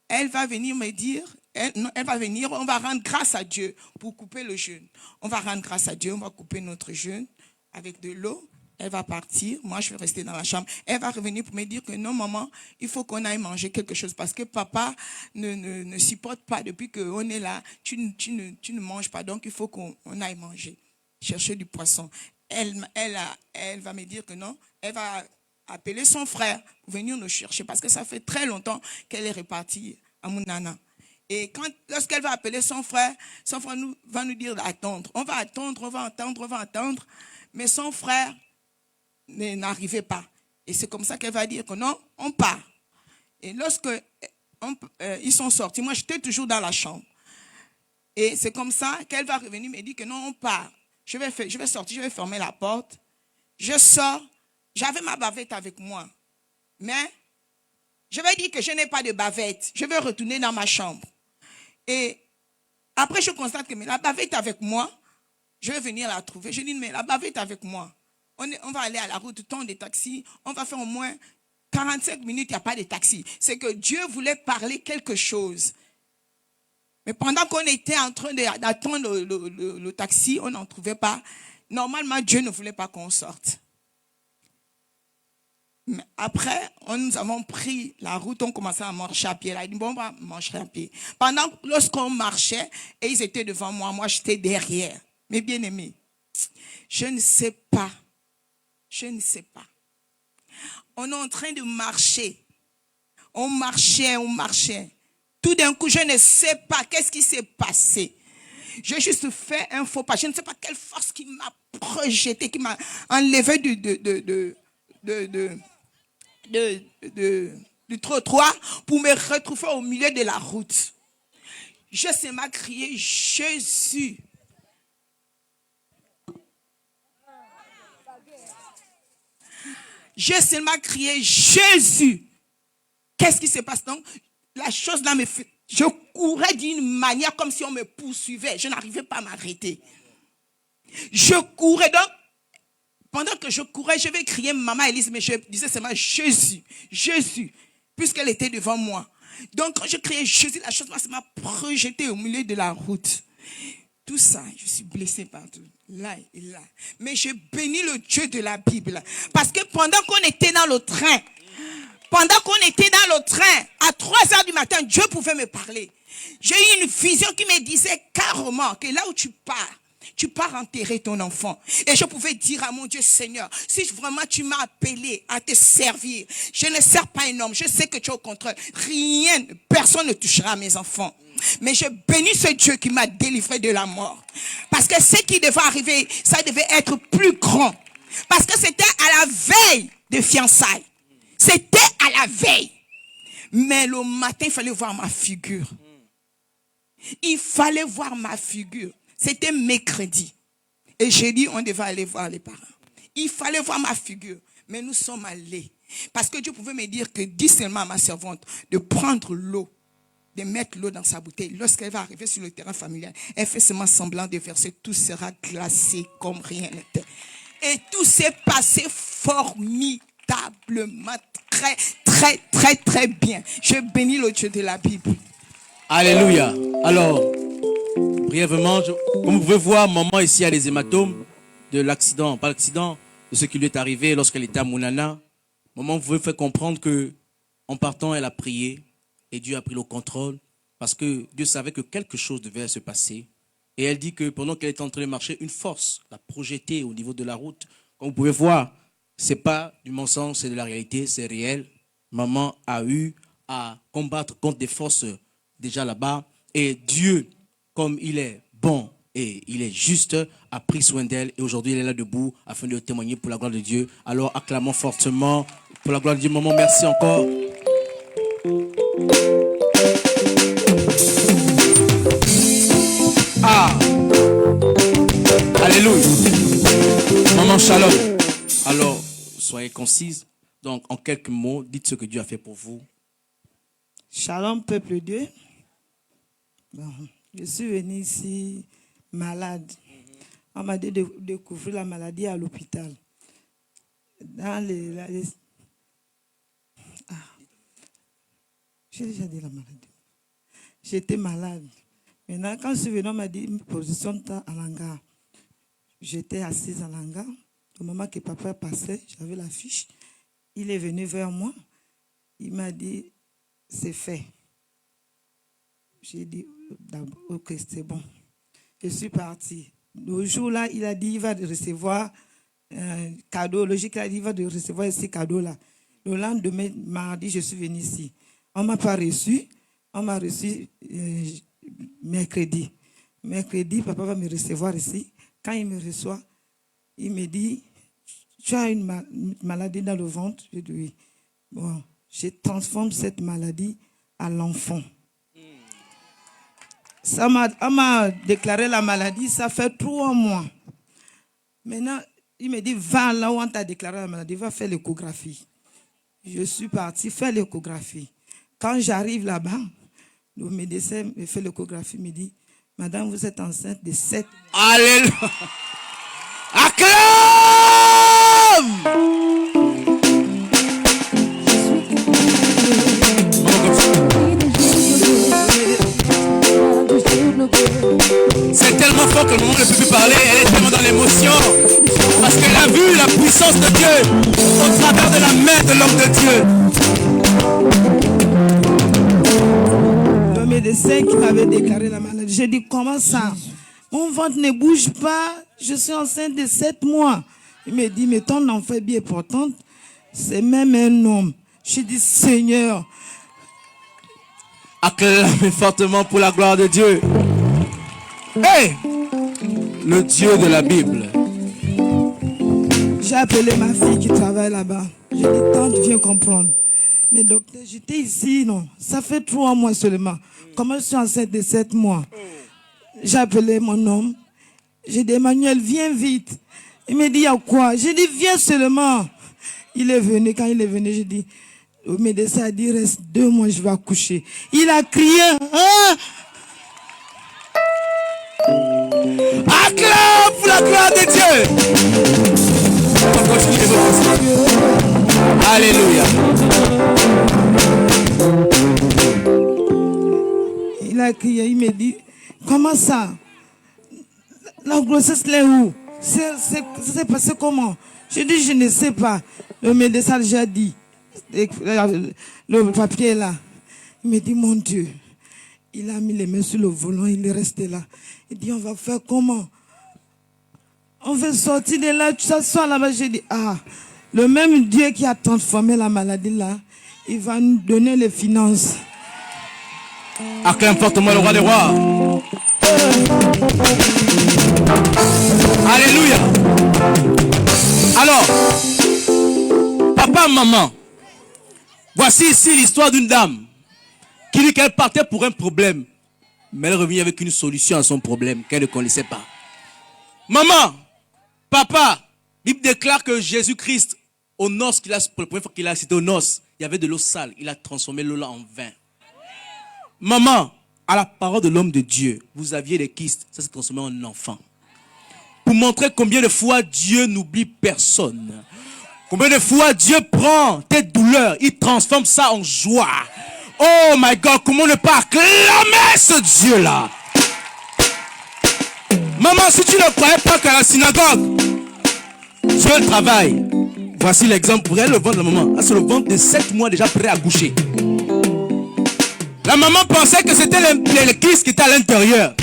elle va venir me dire, elle va venir, on va rendre grâce à Dieu pour couper le jeûne. On va rendre grâce à Dieu, on va couper notre jeûne avec de l'eau. Elle va partir, moi je vais rester dans la chambre. Elle va revenir pour me dire que non maman, il faut qu'on aille manger quelque chose parce que papa ne supporte pas depuis qu'on est là. Tu ne manges pas, donc il faut qu'on aille manger, chercher du poisson. Elle va me dire que non, elle va appeler son frère pour venir nous chercher parce que ça fait très longtemps qu'elle est repartie à Mounana. Et lorsqu'elle va appeler son frère va nous dire d'attendre. On va attendre, mais son frère n'arrivait pas. Et c'est comme ça qu'elle va dire que non, on part. Et lorsque ils sont sortis, moi j'étais toujours dans la chambre. Et c'est comme ça qu'elle va revenir me dire que non, on part. Je vais sortir, je vais fermer la porte. Je sors. J'avais ma bavette avec moi. Mais je vais dire que je n'ai pas de bavette. Je vais retourner dans ma chambre. Et après, je constate que mais la bavette est avec moi. Je vais venir la trouver. Je dis, mais la bavette est avec moi. On va aller à la route, temps des taxis. On va faire au moins 45 minutes, il n'y a pas de taxi. C'est que Dieu voulait parler quelque chose. Mais pendant qu'on était en train d'attendre le taxi, on n'en trouvait pas. Normalement, Dieu ne voulait pas qu'on sorte. Mais après, nous avons pris la route, on commençait à marcher à pied. Là, il dit, bon, on va marcher à pied. Lorsqu'on marchait, et ils étaient devant moi, moi j'étais derrière. Mes bien-aimés, je ne sais pas. On est en train de marcher. On marchait. Tout d'un coup, je ne sais pas qu'est-ce qui s'est passé. J'ai juste fait un faux pas. Je ne sais pas quelle force qui m'a projeté, qui m'a enlevé du trottoir pour me retrouver au milieu de la route. Je sais m'a crié Jésus. Je sais m'a crié Jésus. Qu'est-ce qui se passe donc? La chose là me fait. Je courais d'une manière comme si on me poursuivait. Je n'arrivais pas à m'arrêter. Je courais donc. Pendant que je courais, je vais crier maman Élise, mais je disais seulement Jésus, Jésus, puisqu'elle était devant moi. Donc quand je criais Jésus, la chose m'a projeté au milieu de la route. Tout ça, je suis blessée partout, là et là. Mais je bénis le Dieu de la Bible. Parce que pendant qu'on était dans le train, à 3 heures du matin, Dieu pouvait me parler. J'ai eu une vision qui me disait carrément que là où tu pars enterrer ton enfant. Et je pouvais dire à mon Dieu, Seigneur, si vraiment tu m'as appelé à te servir, je ne sers pas un homme, je sais que tu es au contrôle. Personne ne touchera à mes enfants. Mais je bénis ce Dieu qui m'a délivré de la mort. Parce que ce qui devait arriver, ça devait être plus grand. Parce que c'était à la veille de fiançailles. C'était à la veille. Mais le matin, il fallait voir ma figure. C'était mercredi. Et j'ai dit, on devait aller voir les parents. Il fallait voir ma figure. Mais nous sommes allés. Parce que Dieu pouvait me dire que dis seulement à ma servante de prendre l'eau, de mettre l'eau dans sa bouteille. Lorsqu'elle va arriver sur le terrain familial, elle fait seulement semblant de verser. Tout sera glacé comme rien n'était. Et tout s'est passé formidablement, très, très, très, très bien. Je bénis le Dieu de la Bible. Alléluia. Alors, brièvement, comme vous pouvez voir, maman ici a des hématomes de l'accident, pas l'accident, de ce qui lui est arrivé lorsqu'elle était à Mounana. Maman vous pouvez faire comprendre que, en partant, elle a prié et Dieu a pris le contrôle parce que Dieu savait que quelque chose devait se passer. Et elle dit que pendant qu'elle était en train de marcher, une force l'a projetée au niveau de la route. Comme vous pouvez voir, c'est pas du mensonge, c'est de la réalité, c'est réel. Maman a eu à combattre contre des forces déjà là-bas. Et Dieu, comme il est bon et il est juste, a pris soin d'elle. Et aujourd'hui, elle est là debout afin de témoigner pour la gloire de Dieu. Alors, acclamons fortement pour la gloire de Dieu. Maman, merci encore. Ah! Alléluia! Maman, shalom. Alors, soyez concise. Donc, en quelques mots, dites ce que Dieu a fait pour vous. Shalom, peuple de Dieu. Bon, je suis venue ici malade. On m'a dit de découvrir la maladie à l'hôpital. J'ai déjà dit la maladie. J'étais malade. Maintenant, quand je suis venue, on m'a dit position à l'hangar. J'étais assise à l'hangar. Au moment que papa passait, j'avais la fiche. Il est venu vers moi. Il m'a dit, c'est fait. J'ai dit, ok, c'est bon. Je suis partie. Le jour-là, il a dit, il va recevoir un cadeau. Logique, il a dit, il va recevoir ces cadeaux-là. Le lendemain, mardi, je suis venue ici. On ne m'a pas reçu. On m'a reçu mercredi. Mercredi, papa va me recevoir ici. Quand il me reçoit, il me dit, tu as une maladie dans le ventre? Je dis oui. Bon, je transforme cette maladie à l'enfant. On m'a déclaré la maladie, ça fait 3 mois. Maintenant, il me dit, va là où on t'a déclaré la maladie, va faire l'échographie. Je suis partie faire l'échographie. Quand j'arrive là-bas, le médecin me fait l'échographie, me dit, madame, vous êtes enceinte de 7 mois. Alléluia! Acclame! que le moment ne peut plus parler, elle est tellement dans l'émotion. Parce qu'elle a vu la puissance de Dieu au travers de la main de l'homme de Dieu. Le médecin qui m'avait déclaré la maladie, j'ai dit, comment ça? Mon ventre ne bouge pas, je suis enceinte de 7 mois. Il me dit, mais ton enfant est bien importante, c'est même un homme. J'ai dit, Seigneur. Acclamez fortement pour la gloire de Dieu. Hey! Le Dieu de la Bible. J'ai appelé ma fille qui travaille là-bas. J'ai dit, tante, viens comprendre. Mais docteur, j'étais ici, non. Ça fait 3 mois seulement. Comment je suis enceinte de 7 mois? J'ai appelé mon homme. J'ai dit, Emmanuel, viens vite. Il me dit, il y a quoi? J'ai dit, viens seulement. Il est venu. Quand il est venu, j'ai dit, le médecin a dit, reste 2 mois, je vais accoucher. Il a crié, hein? Acclame pour la gloire de Dieu. Alléluia. Il a crié, il me dit, comment ça? La grossesse, elle est où? Ça s'est passé comment? Je dis, je ne sais pas. Le médecin a déjà dit. Le papier est là. Il me dit, mon Dieu. Il a mis les mains sur le volant, il est resté là. Il dit, on va faire comment? On veut sortir de là, tu s'assois là-bas. J'ai dit, le même Dieu qui a transformé la maladie là, il va nous donner les finances. Acclame fortement le roi des rois. Alléluia. Alors, papa, maman, voici ici l'histoire d'une dame qui dit qu'elle partait pour un problème, mais elle revient avec une solution à son problème qu'elle ne connaissait pas. Maman, papa, la Bible déclare que Jésus-Christ, aux noces, pour la première fois qu'il a cité aux noces, il y avait de l'eau sale. Il a transformé l'eau là en vin. Maman, à la parole de l'homme de Dieu, vous aviez des kystes, ça s'est transformé en enfant. Pour montrer combien de fois Dieu n'oublie personne. Combien de fois Dieu prend tes douleurs, il transforme ça en joie. Oh my God, comment ne pas acclamer ce Dieu-là? Maman, si tu ne croyais pas qu'à la synagogue, Dieu travaille. Voici l'exemple pour elle, le ventre de la maman. C'est le ventre de 7 mois déjà prêt à coucher. La maman pensait que c'était le Christ qui était à l'intérieur.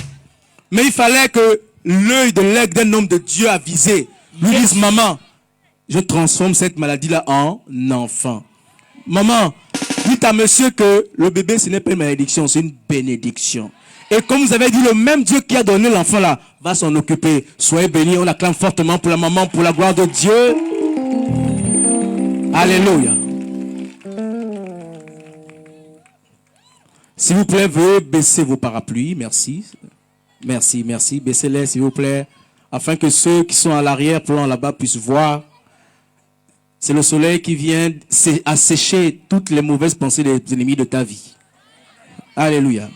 Mais il fallait que l'œil de l'aigle d'un homme de Dieu avisé lui dise, maman, je transforme cette maladie-là en enfant. Maman, dites à monsieur que le bébé, ce n'est pas une malédiction, c'est une bénédiction. Et comme vous avez dit, le même Dieu qui a donné l'enfant là va s'en occuper. Soyez bénis, on acclame fortement pour la maman, pour la gloire de Dieu. Alléluia. S'il vous plaît, veuillez baisser vos parapluies. Merci. Merci, merci. Baissez-les, s'il vous plaît. Afin que ceux qui sont à l'arrière-plan là-bas puissent voir. C'est le soleil qui vient assécher toutes les mauvaises pensées des ennemis de ta vie. Alléluia.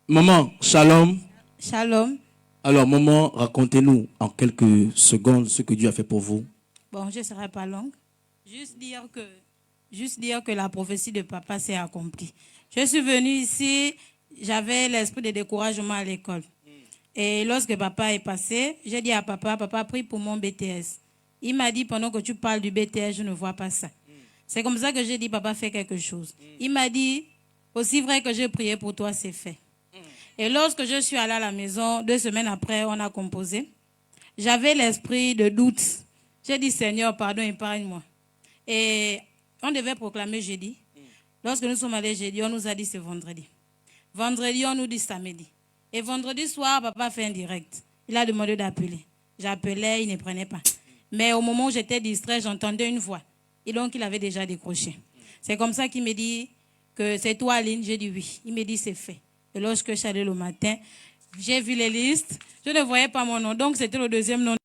Maman, shalom. Shalom. Alors, maman, racontez-nous en quelques secondes ce que Dieu a fait pour vous. Bon, je ne serai pas longue. Juste dire que la prophétie de papa s'est accomplie. Je suis venue ici, j'avais l'esprit de découragement à l'école. Et lorsque papa est passé, j'ai dit à papa, papa, prie pour mon BTS. Il m'a dit, pendant que tu parles du BTS, je ne vois pas ça. C'est comme ça que j'ai dit, papa, fais quelque chose. Il m'a dit, aussi vrai que j'ai prié pour toi, c'est fait. Et lorsque je suis allée à la maison, 2 semaines après, on a composé. J'avais l'esprit de doute. J'ai dit, Seigneur, pardon, épargne-moi. Et on devait proclamer jeudi. Lorsque nous sommes allés jeudi, on nous a dit c'est vendredi. Vendredi, on nous dit samedi. Et vendredi soir, papa fait un direct. Il a demandé d'appeler. J'appelais, il ne prenait pas. Mais au moment où j'étais distrait, j'entendais une voix. Et donc, il avait déjà décroché. C'est comme ça qu'il me dit que c'est toi, Aline. J'ai dit oui. Il me dit c'est fait. Et lorsque je suis allée le matin, j'ai vu les listes. Je ne voyais pas mon nom. Donc, c'était le deuxième nom.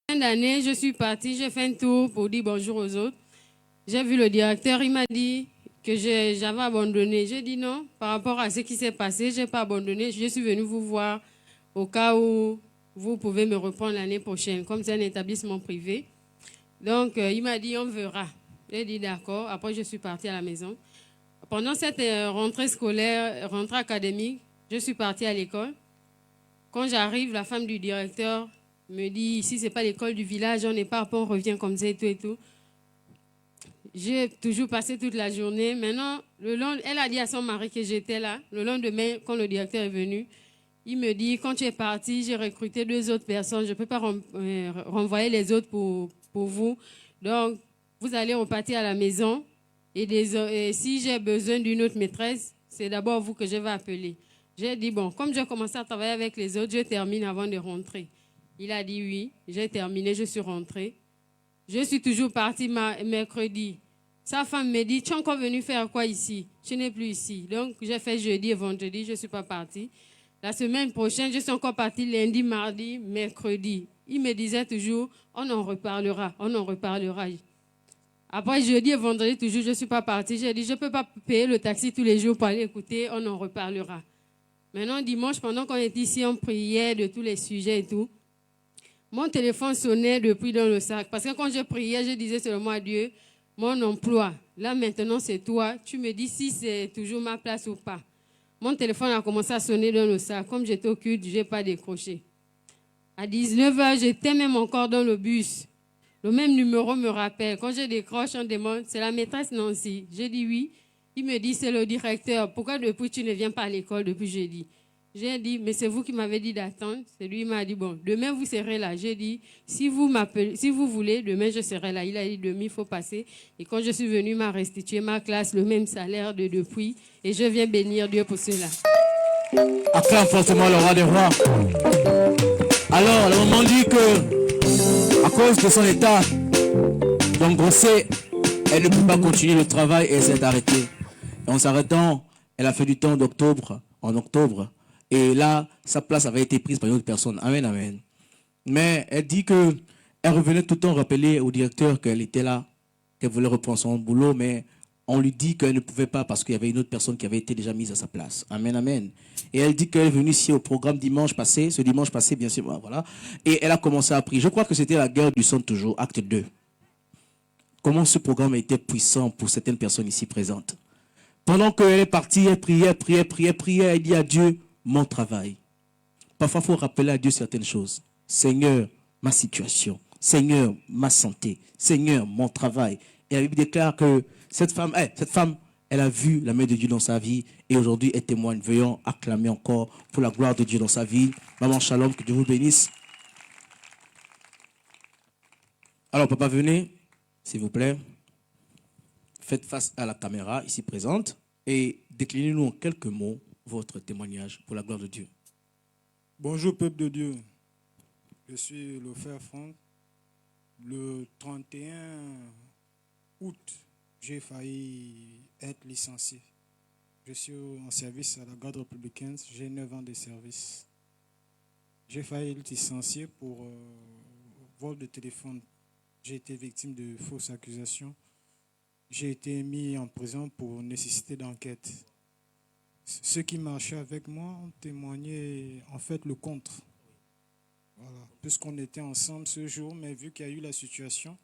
Fin d'année, je suis partie, j'ai fait un tour pour dire bonjour aux autres. J'ai vu le directeur, il m'a dit que j'avais abandonné. J'ai dit non, par rapport à ce qui s'est passé, je n'ai pas abandonné. Je suis venue vous voir au cas où vous pouvez me reprendre l'année prochaine, comme c'est un établissement privé. Donc, il m'a dit, on verra. J'ai dit d'accord. Après, je suis partie à la maison. Pendant cette rentrée scolaire, rentrée académique, je suis partie à l'école. Quand j'arrive, la femme du directeur me dit, ici, ce n'est pas l'école du village, on n'est pas, on revient comme ça et tout et tout. J'ai toujours passé toute la journée. Maintenant, elle a dit à son mari que j'étais là. Le lendemain, quand le directeur est venu, il me dit, quand tu es parti, j'ai recruté 2 autres personnes. Je ne peux pas renvoyer les autres pour vous. Donc, vous allez repartir à la maison. Et si j'ai besoin d'une autre maîtresse, c'est d'abord vous que je vais appeler. J'ai dit, bon, comme j'ai commencé à travailler avec les autres, je termine avant de rentrer. Il a dit oui, j'ai terminé, je suis rentrée. Je suis toujours partie mercredi. Sa femme me dit, tu es encore venu faire quoi ici? Je n'ai plus ici. Donc, j'ai fait jeudi et vendredi, je ne suis pas partie. La semaine prochaine, je suis encore partie lundi, mardi, mercredi. Il me disait toujours, on en reparlera, on en reparlera. Après, jeudi et vendredi, toujours, je ne suis pas partie. J'ai dit, je ne peux pas payer le taxi tous les jours pour aller écouter, on en reparlera. Maintenant, dimanche, pendant qu'on était ici, on priait de tous les sujets et tout. Mon téléphone sonnait depuis dans le sac. Parce que quand je priais, je disais seulement à Dieu, mon emploi, là maintenant c'est toi. Tu me dis si c'est toujours ma place ou pas. Mon téléphone a commencé à sonner dans le sac. Comme j'étais au culte, je n'ai pas décroché. À 19h, j'étais même encore dans le bus. Le même numéro me rappelle. Quand je décroche, on demande, c'est la maîtresse Nancy. J'ai dit oui. Il me dit, c'est le directeur. Pourquoi depuis tu ne viens pas à l'école depuis jeudi? J'ai dit, mais c'est vous qui m'avez dit d'attendre. C'est lui qui m'a dit, bon, demain vous serez là. J'ai dit, si vous m'appelez, si vous voulez, demain je serai là. Il a dit, demain il faut passer. Et quand je suis venue, il m'a restitué ma classe, le même salaire de depuis. Et je viens bénir Dieu pour cela. Acclame fortement le roi des rois. Alors, le moment dit que, à cause de son état d'angoissée, elle ne peut pas continuer le travail et elle s'est arrêtée. Et en s'arrêtant, elle a fait du temps en octobre. Et là, sa place avait été prise par une autre personne. Amen, amen. Mais elle dit qu'elle revenait tout le temps rappeler au directeur qu'elle était là, qu'elle voulait reprendre son boulot, mais on lui dit qu'elle ne pouvait pas parce qu'il y avait une autre personne qui avait été déjà mise à sa place. Amen, amen. Et elle dit qu'elle est venue ici au programme ce dimanche passé, bien sûr, voilà. Et elle a commencé à prier. Je crois que c'était la guerre du sang toujours, acte 2. Comment ce programme a été puissant pour certaines personnes ici présentes. Pendant qu'elle est partie, elle priait, elle dit à Dieu, mon travail. Parfois, il faut rappeler à Dieu certaines choses. Seigneur, ma situation. Seigneur, ma santé. Seigneur, mon travail. Et la Bible déclare que cette femme, elle a vu la main de Dieu dans sa vie. Et aujourd'hui, elle témoigne. Veuillons acclamer encore pour la gloire de Dieu dans sa vie. Maman Shalom, que Dieu vous bénisse. Alors, papa, venez, s'il vous plaît. Faites face à la caméra ici présente et déclinez-nous en quelques mots votre témoignage pour la gloire de Dieu. Bonjour peuple de Dieu, je suis le frère Franck. Le 31 août, j'ai failli être licencié. Je suis en service à la garde républicaine, j'ai 9 ans de service. J'ai failli être licencié pour vol de téléphone. J'ai été victime de fausses accusations. J'ai été mis en prison pour nécessité d'enquête. Ceux qui marchaient avec moi ont témoigné en fait le contre. Voilà. Puisqu'on était ensemble ce jour, mais vu qu'il y a eu la situation,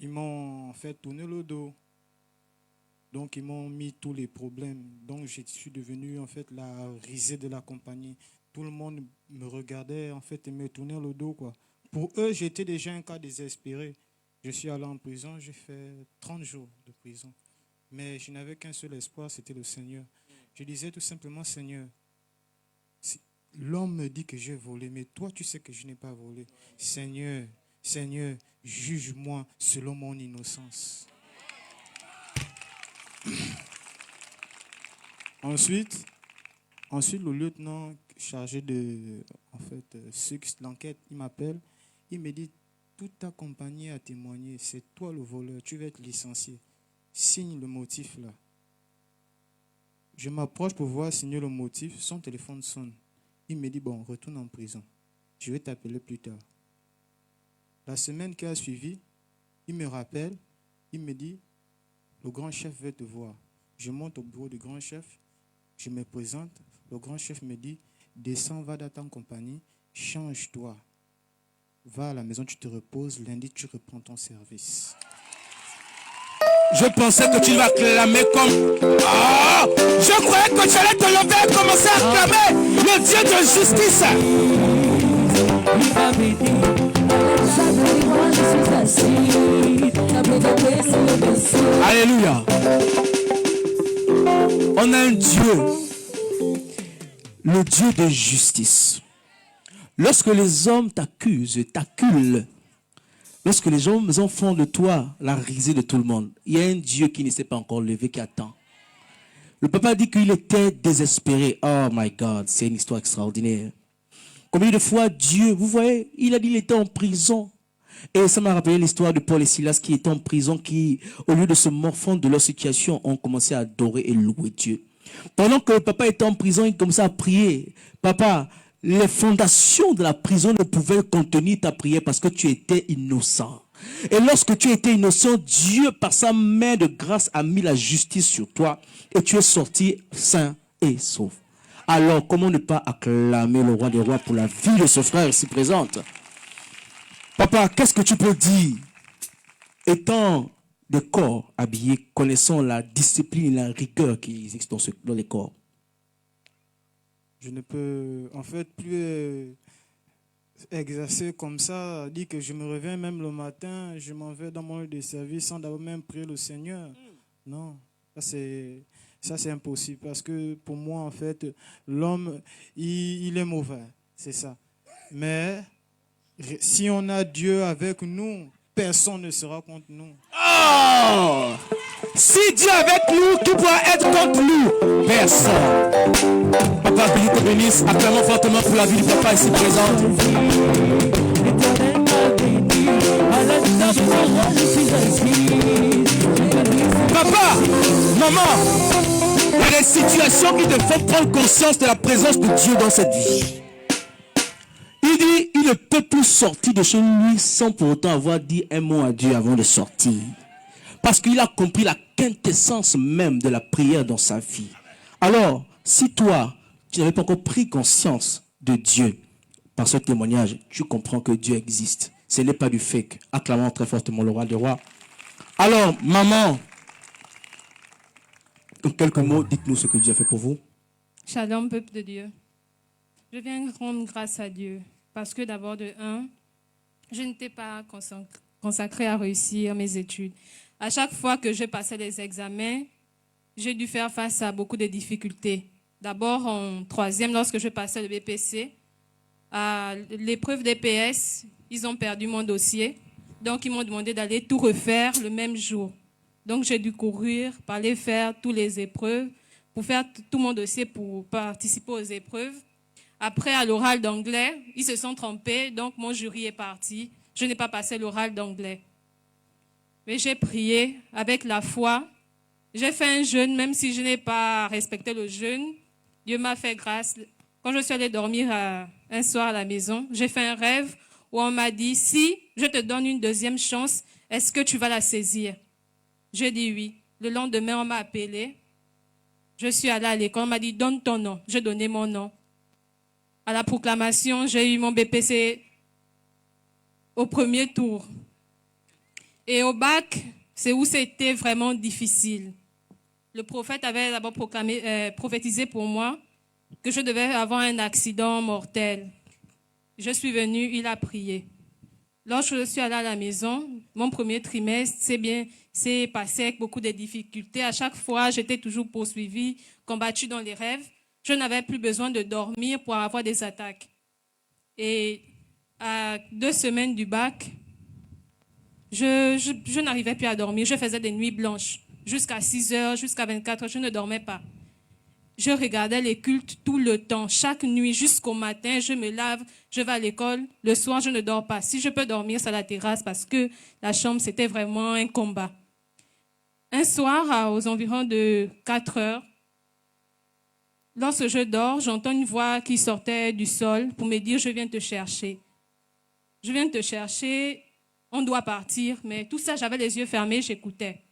ils m'ont en fait tourné le dos. Donc ils m'ont mis tous les problèmes. Donc je suis devenu en fait la risée de la compagnie. Tout le monde me regardait en fait et me tournait le dos, quoi. Pour eux, j'étais déjà un cas désespéré. Je suis allé en prison, j'ai fait 30 jours de prison. Mais je n'avais qu'un seul espoir, c'était le Seigneur. Je disais tout simplement, Seigneur, l'homme me dit que j'ai volé, mais toi, tu sais que je n'ai pas volé. Seigneur, Seigneur, juge-moi selon mon innocence. Ensuite, le lieutenant chargé de l'enquête, il m'appelle, il me dit, toute ta compagnie a témoigné, c'est toi le voleur, tu vas être licencié. Signe le motif là. Je m'approche pour voir signer le motif, son téléphone sonne. Il me dit, bon, retourne en prison. Je vais t'appeler plus tard. La semaine qui a suivi, il me rappelle, il me dit, le grand chef veut te voir. Je monte au bureau du grand chef, je me présente, le grand chef me dit, descends, va dans ta compagnie, change-toi. Va à la maison, tu te reposes, lundi tu reprends ton service. Je pensais que tu vas clamer comme... Oh, je croyais que tu allais te lever et commencer à clamer le Dieu de justice. Alléluia. On a un Dieu, le Dieu de justice. Lorsque les hommes t'accusent, t'acculent, lorsque les gens font de toi la risée de tout le monde, il y a un Dieu qui ne s'est pas encore levé, qui attend. Le papa dit qu'il était désespéré. Oh my God, c'est une histoire extraordinaire. Combien de fois Dieu, vous voyez, il a dit qu'il était en prison. Et ça m'a rappelé l'histoire de Paul et Silas qui étaient en prison, qui, au lieu de se morfondre de leur situation, ont commencé à adorer et louer Dieu. Pendant que le papa était en prison, il commençait à prier. Papa, les fondations de la prison ne pouvaient contenir ta prière parce que tu étais innocent. Et lorsque tu étais innocent, Dieu, par sa main de grâce, a mis la justice sur toi et tu es sorti sain et sauf. Alors, comment ne pas acclamer le roi des rois pour la vie de ce frère ici présente? Papa, qu'est-ce que tu peux dire? Étant des corps habillés, connaissant la discipline et la rigueur qui existent dans les corps. Je ne peux en fait plus exercer comme ça, dire que je me réveille même le matin, je m'en vais dans mon lieu de service sans d'abord même prier le Seigneur. Non, ça c'est impossible parce que pour moi en fait, l'homme, il est mauvais, c'est ça. Mais si on a Dieu avec nous, personne ne sera contre nous. Oh! Si Dieu est avec nous, qui pourra être contre nous? Personne. Papa, béni te bénisse. Acclamons fortement pour la vie du papa ici présente. Papa, maman, il y a des situations qui te font prendre conscience de la présence de Dieu dans cette vie. Il dit, il ne peut plus sortir de chez lui sans pour autant avoir dit un mot à Dieu avant de sortir. Parce qu'il a compris la quintessence même de la prière dans sa vie. Alors, si toi, tu n'avais pas encore pris conscience de Dieu par ce témoignage, tu comprends que Dieu existe. Ce n'est pas du fake. Acclamons très fortement le roi des rois. Alors, maman, en quelques mots, dites-nous ce que Dieu a fait pour vous. Shalom, peuple de Dieu. Je viens rendre grâce à Dieu parce que d'abord, de un, je n'étais pas consacrée à réussir mes études. À chaque fois que je passais les examens, j'ai dû faire face à beaucoup de difficultés. D'abord, en troisième, lorsque je passais le BPC, à l'épreuve d'EPS, ils ont perdu mon dossier. Donc, ils m'ont demandé d'aller tout refaire le même jour. Donc, j'ai dû courir, pour aller faire toutes les épreuves, pour faire tout mon dossier pour participer aux épreuves. Après, à l'oral d'anglais, ils se sont trompés, donc mon jury est parti. Je n'ai pas passé l'oral d'anglais. Mais j'ai prié avec la foi. J'ai fait un jeûne, même si je n'ai pas respecté le jeûne. Dieu m'a fait grâce. Quand je suis allée dormir un soir à la maison, j'ai fait un rêve où on m'a dit, si je te donne une deuxième chance, est-ce que tu vas la saisir? J'ai dit oui. Le lendemain, on m'a appelé. Je suis allée à l'école, on m'a dit, donne ton nom. J'ai donné mon nom. À la proclamation, j'ai eu mon BPC au premier tour. Et au bac, c'est où c'était vraiment difficile. Le prophète avait d'abord prophétisé pour moi que je devais avoir un accident mortel. Je suis venue, il a prié. Lorsque je suis allée à la maison, mon premier trimestre s'est passé avec beaucoup de difficultés. À chaque fois, j'étais toujours poursuivie, combattue dans les rêves. Je n'avais plus besoin de dormir pour avoir des attaques. Et à 2 semaines du bac, je n'arrivais plus à dormir. Je faisais des nuits blanches. Jusqu'à 6 heures, jusqu'à 24 heures, je ne dormais pas. Je regardais les cultes tout le temps. Chaque nuit, jusqu'au matin, je me lave, je vais à l'école. Le soir, je ne dors pas. Si je peux dormir, c'est à la terrasse parce que la chambre, c'était vraiment un combat. Un soir, aux environs de 4 heures, lorsque je dors, j'entends une voix qui sortait du sol pour me dire « Je viens te chercher ». Je viens te chercher. on doit partir. Mais tout ça, j'avais les yeux fermés, j'écoutais.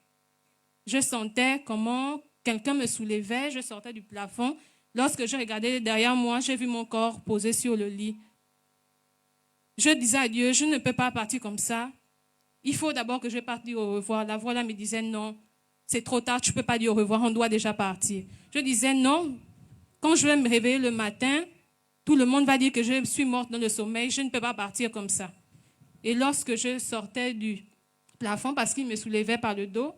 Je sentais comment quelqu'un me soulevait, je sortais du plafond. Lorsque je regardais derrière moi, j'ai vu mon corps posé sur le lit. Je disais à Dieu, je ne peux pas partir comme ça. Il faut d'abord que je parte dire au revoir. La voix là me disait non, c'est trop tard, tu ne peux pas dire au revoir, on doit déjà partir. Je disais non, quand je vais me réveiller le matin, tout le monde va dire que je suis morte dans le sommeil, je ne peux pas partir comme ça. Et lorsque je sortais du plafond parce qu'il me soulevait par le dos,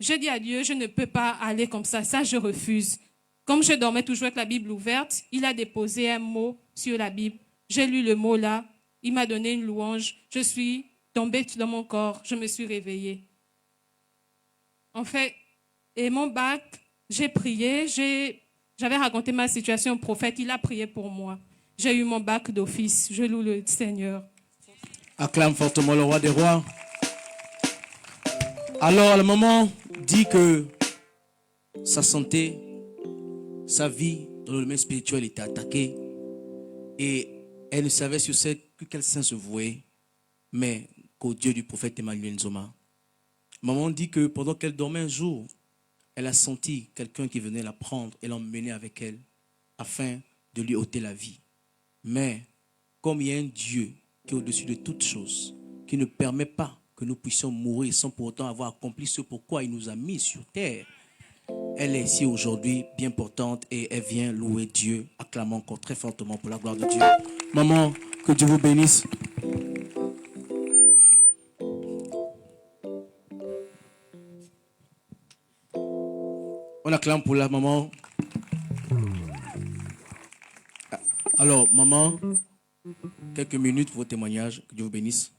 je dis à Dieu, je ne peux pas aller comme ça je refuse. Comme je dormais toujours avec la Bible ouverte, il a déposé un mot sur la Bible. J'ai lu le mot là, il m'a donné une louange, je suis tombée dans mon corps, je me suis réveillée. En fait, et mon bac, j'ai prié, j'avais raconté ma situation au prophète, il a prié pour moi. J'ai eu mon bac d'office, je loue le Seigneur. Acclame fortement le roi des rois. Alors, la maman dit que sa santé, sa vie dans le domaine spirituel était attaquée et elle ne savait sur quel saint se vouer, mais qu'au Dieu du prophète Emmanuel Nzoma. Maman dit que pendant qu'elle dormait un jour, elle a senti quelqu'un qui venait la prendre et l'emmener avec elle afin de lui ôter la vie. Mais comme il y a un Dieu qui est au-dessus de toutes choses, qui ne permet pas que nous puissions mourir sans pour autant avoir accompli ce pourquoi il nous a mis sur terre, elle est ici aujourd'hui bien portante et elle vient louer Dieu, acclamant encore très fortement pour la gloire de Dieu. Maman, que Dieu vous bénisse. On acclame pour la maman. Alors, maman, quelques minutes pour vos témoignages. Que Dieu vous bénisse.